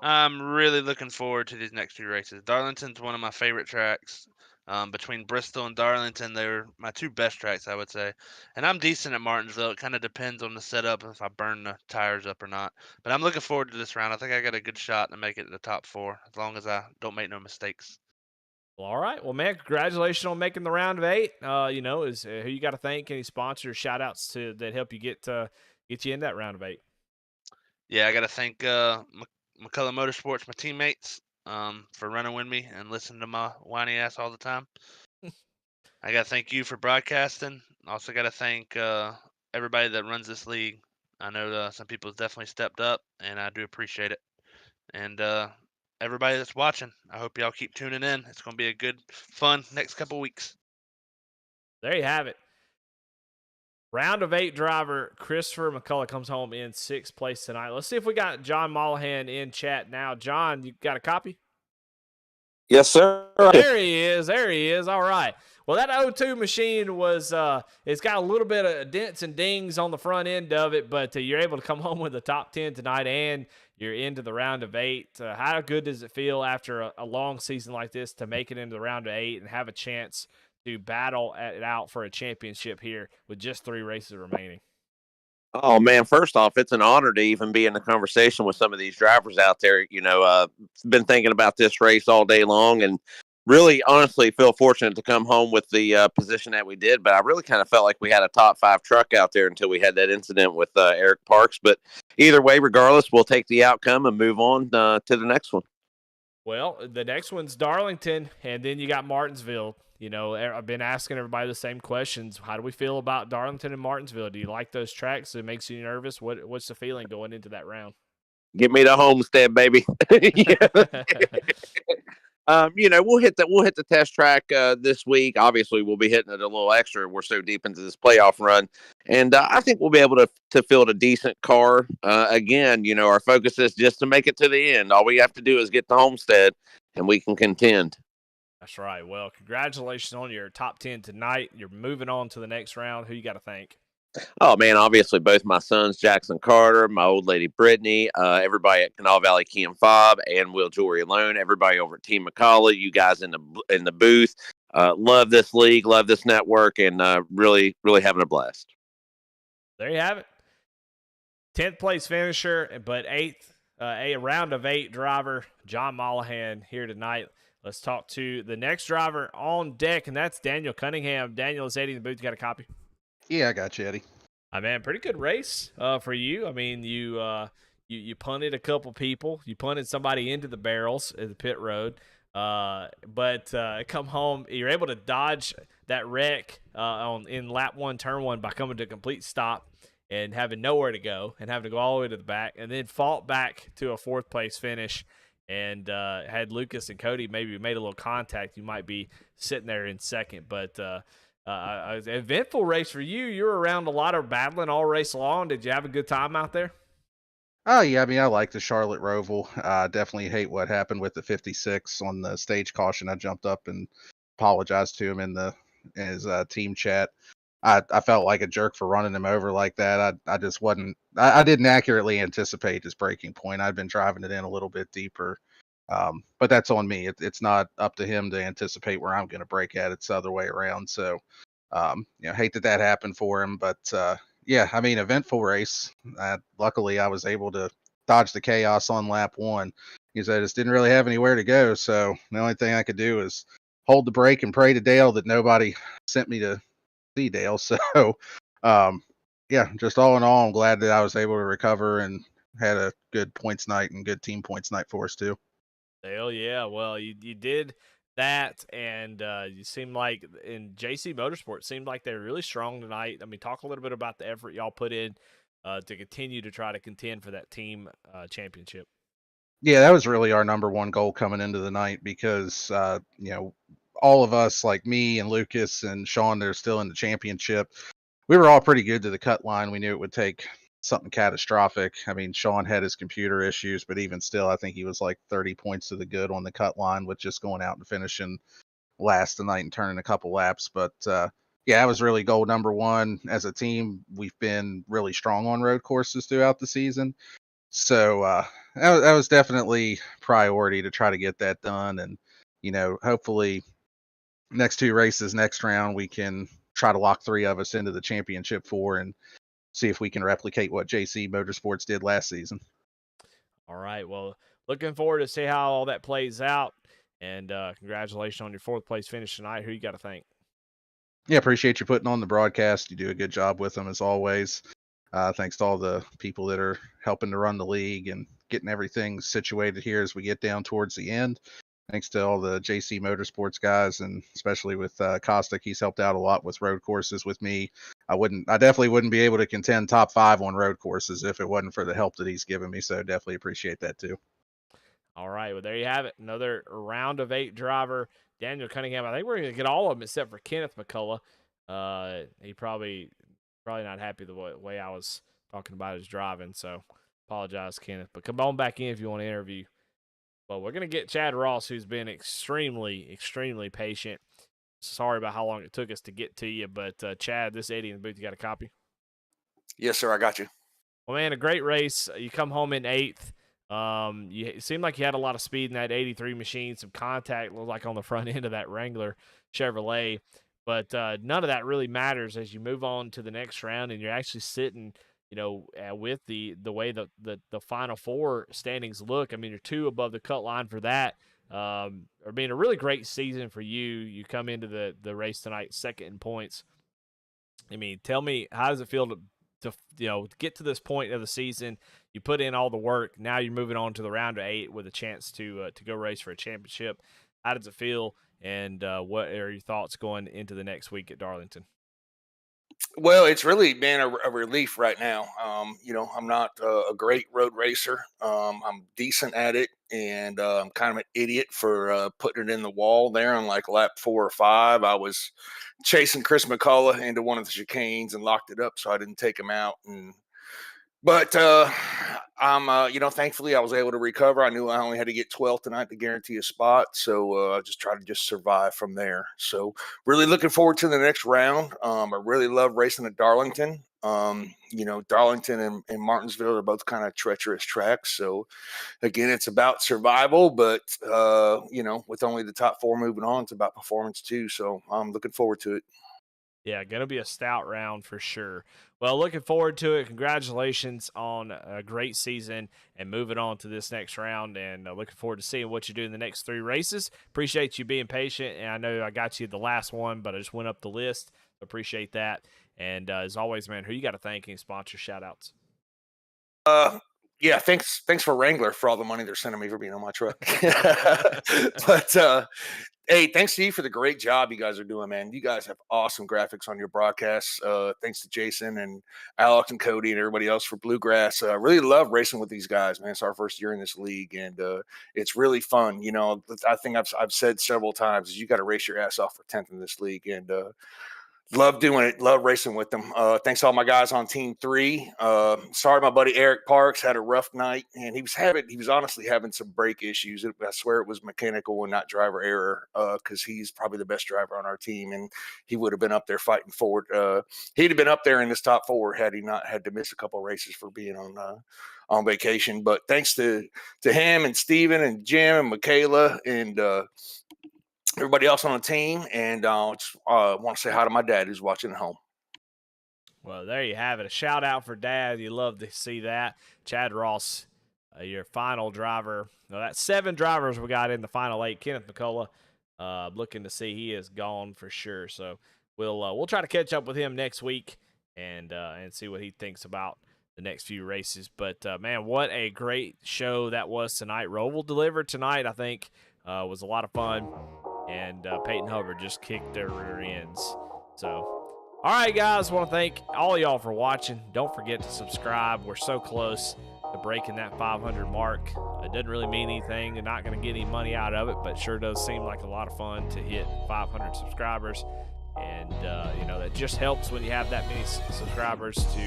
I'm really looking forward to these next 2 races. Darlington's one of my favorite tracks. Between Bristol and Darlington, they're my 2 best tracks, I would say. And I'm decent at Martinsville. It kind of depends on the setup and if I burn the tires up or not. But I'm looking forward to this round. I think I got a good shot to make it to the top 4, as long as I don't make no mistakes. Well, all right. Well, man, congratulations on making the round of 8. Is who you got to thank? Any sponsors, shout outs that help you get you in that round of 8? Yeah, I got to thank McCullough Motorsports, my teammates, for running with me and listening to my whiny ass all the time. I got to thank you for broadcasting. Also got to thank everybody that runs this league. I know some people have definitely stepped up, and I do appreciate it. And everybody that's watching, I hope y'all keep tuning in. It's going to be a good, fun next couple weeks. There you have it. Round of 8 driver Christopher McCullough comes home in 6th place tonight. Let's see if we got John Mollahan in chat now. John, you got a copy? Yes, sir. There he is. There he is. All right. Well, that O2 machine was it's got a little bit of dents and dings on the front end of it, but you're able to come home with the top 10 tonight, and you're into the round of 8. How good does it feel after a long season like this to make it into the round of 8 and have a chance to battle it out for a championship here with just 3 races remaining? Oh, man, first off, it's an honor to even be in the conversation with some of these drivers out there. Been thinking about this race all day long and really, honestly, feel fortunate to come home with the position that we did. But I really kind of felt like we had a top 5 truck out there until we had that incident with Eric Parks. But either way, regardless, we'll take the outcome and move on to the next one. Well, the next one's Darlington, and then you got Martinsville. I've been asking everybody the same questions. How do we feel about Darlington and Martinsville? Do you like those tracks? It makes you nervous. What's the feeling going into that round? Get me to Homestead, baby. We'll hit the test track this week. Obviously, we'll be hitting it a little extra. We're so deep into this playoff run, and I think we'll be able to field a decent car. Again, our focus is just to make it to the end. All we have to do is get to Homestead, and we can contend. That's right. Well, congratulations on your top 10 tonight. You're moving on to the next round. Who you got to thank? Oh man, obviously both my sons, Jackson Carter, my old lady Brittany, everybody at Canal Valley Key and Fob, and Will Jewelry Alone, everybody over at Team McCullough, you guys in the booth. Love this league, love this network, and really having a blast. There you have it. 10th place finisher, but a round of 8 driver, John Mollahan here tonight. Let's talk to the next driver on deck, and that's Daniel Cunningham. Daniel is Eddie in the booth. You got a copy? Yeah, I got you, Eddie. Man, pretty good race for you. I mean, you punted a couple people. You punted somebody into the barrels at the pit road. But come home, you're able to dodge that wreck in lap 1, turn 1 by coming to a complete stop and having nowhere to go and having to go all the way to the back, and then fought back to a 4th place finish. And had Lucas and Cody maybe made a little contact, you might be sitting there in second. But eventful race for you. You were around a lot of battling all race long. Did you have a good time out there? Oh yeah, I mean I like the Charlotte Roval. Definitely hate what happened with the 56 on the stage caution. I jumped up and apologized to him in his team chat. I felt like a jerk for running him over like that. I just wasn't. I didn't accurately anticipate his breaking point. I'd been driving it in a little bit deeper. But that's on me. It's not up to him to anticipate where I'm going to break at. It's the other way around. So, hate that happened for him. But yeah, I mean, eventful race. Luckily, I was able to dodge the chaos on lap 1 because I just didn't really have anywhere to go. So the only thing I could do is hold the brake and pray to Dale that nobody sent me to see Dale. So, yeah, just all in all, I'm glad that I was able to recover and had a good points night and good team points night for us too. Hell yeah. Well, you did that, and you seem like in JC Motorsports seemed like they're really strong tonight. I mean, talk a little bit about the effort y'all put in to continue to try to contend for that team championship. Yeah, that was really our number one goal coming into the night because all of us, like me and Lucas and Sean, they're still in the championship. We were all pretty good to the cut line. We knew it would take something catastrophic. I mean, Sean had his computer issues, but even still, I think he was like 30 points to the good on the cut line with just going out and finishing last tonight and turning a couple laps. But yeah, it was really goal number one. As a team, we've been really strong on road courses throughout the season. So that was definitely priority to try to get that done. And, hopefully next 2 races, next round, we can try to lock 3 of us into the championship 4 and see if we can replicate what JC Motorsports did last season. All right. Well, looking forward to see how all that plays out. And congratulations on your 4th place finish tonight. Who you got to thank? Yeah, appreciate you putting on the broadcast. You do a good job with them as always. Thanks to all the people that are helping to run the league and getting everything situated here as we get down towards the end. Thanks to all the JC Motorsports guys, and especially with Kostic. He's helped out a lot with road courses with me. I definitely wouldn't be able to contend top 5 on road courses if it wasn't for the help that he's given me. So definitely appreciate that too. All right. Well, there you have it. Another round of 8 driver, Daniel Cunningham. I think we're going to get all of them except for Kenneth McCullough. He probably not happy the way I was talking about his driving. So apologize, Kenneth. But come on back in if you want to interview. Well, we're going to get Chad Ross, who's been extremely, extremely patient. Sorry about how long it took us to get to you, but Chad, this Eddie in the booth, you got a copy? Yes, sir. I got you. Well, man, a great race. You come home in 8th. It seemed like you had a lot of speed in that 83 machine, some contact, looked like on the front end of that Wrangler Chevrolet. But none of that really matters as you move on to the next round and you're actually sitting – with the way the final 4 standings look. I mean, you're 2 above the cut line for that. I mean, a really great season for you. You come into the race tonight 2nd in points. I mean, tell me, how does it feel to get to this point of the season? You put in all the work. Now you're moving on to the round of 8 with a chance to go race for a championship. How does it feel? And what are your thoughts going into the next week at Darlington? Well, it's really been a relief right now. I'm not a great road racer. I'm decent at it, and I'm kind of an idiot for putting it in the wall there on like lap 4 or 5. I was chasing Chris McCullough into one of the chicanes and locked it up, so I didn't take him out. But thankfully I was able to recover. I knew I only had to get 12th tonight to guarantee a spot. So I just tried to survive from there. So really looking forward to the next round. I really love racing at Darlington. Darlington and Martinsville are both kind of treacherous tracks. So again, it's about survival, but with only the top 4 moving on, it's about performance too. So I'm looking forward to it. Yeah, going to be a stout round for sure. Well, looking forward to it. Congratulations on a great season and moving on to this next round, and looking forward to seeing what you do in the next 3 races. Appreciate you being patient, and I know I got you the last one, but I just went up the list. Appreciate that. And as always, man, who you got to thank? Any sponsor shout-outs? Yeah, thanks for Wrangler for all the money they're sending me for being on my truck. But hey, thanks to you for the great job you guys are doing, man. You guys have awesome graphics on your broadcasts. Thanks to Jason and Alex and Cody and everybody else for Bluegrass. I really love racing with these guys, man. It's our first year in this league, and it's really fun. I think I've said several times, you got to race your ass off for 10th in this league, and love doing it. Love racing with them. Thanks to all my guys on Team 3. Sorry, my buddy Eric Parks had a rough night, and he was honestly having some brake issues. I swear it was mechanical and not driver error, because he's probably the best driver on our team, and he would have been up there fighting forward. He'd have been up there in this top 4 had he not had to miss a couple races for being on vacation. But thanks to him and Steven and Jim and Michaela and everybody else on the team, and I want to say hi to my dad who's watching at home. Well, there you have it. A shout out for Dad. You love to see that. Chad Ross, your final driver. Now, that's 7 drivers we got in the final 8. Kenneth McCullough, looking to see he is gone for sure. So we'll try to catch up with him next week and see what he thinks about the next few races. But man, what a great show that was tonight. Roval delivered tonight. I think was a lot of fun. And Peyton Hubbard just kicked their rear ends. So, all right, guys, want to thank all y'all for watching. Don't forget to subscribe. We're so close to breaking that 500 mark. It doesn't really mean anything. You're not going to get any money out of it, but it sure does seem like a lot of fun to hit 500 subscribers. And, that just helps when you have that many subscribers to,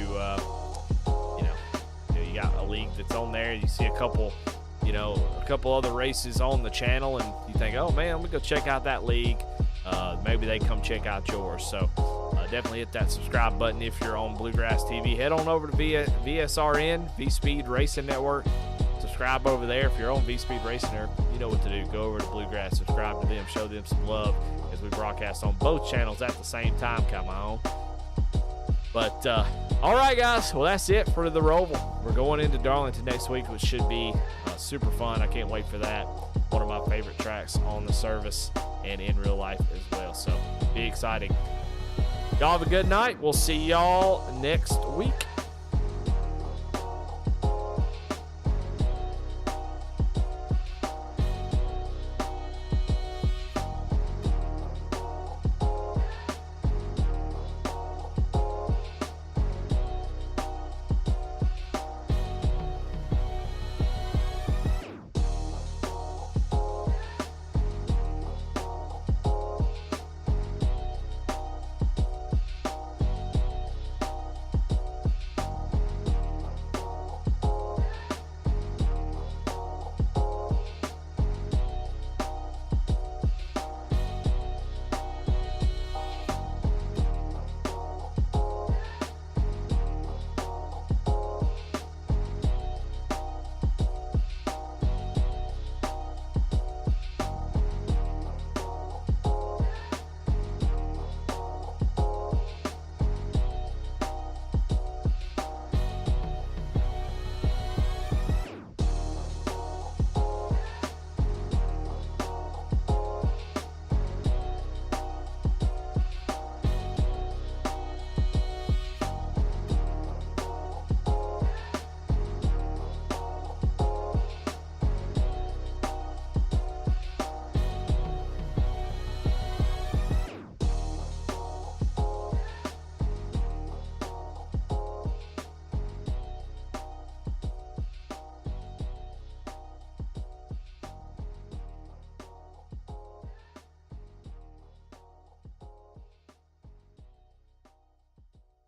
you got a league that's on there. You see a couple other races on the channel, and you think, oh man, let me go check out that league. Maybe they come check out yours. So definitely hit that subscribe button if you're on Bluegrass TV. Head on over to VSRN, V-Speed Racing Network. Subscribe over there. If you're on V-Speed Racing Network, you know what to do. Go over to Bluegrass, subscribe to them, show them some love as we broadcast on both channels at the same time. Come on. But, all right, guys. Well, that's it for the Roval. We're going into Darlington next week, which should be super fun. I can't wait for that. One of my favorite tracks on the service and in real life as well. So, be exciting. Y'all have a good night. We'll see y'all next week.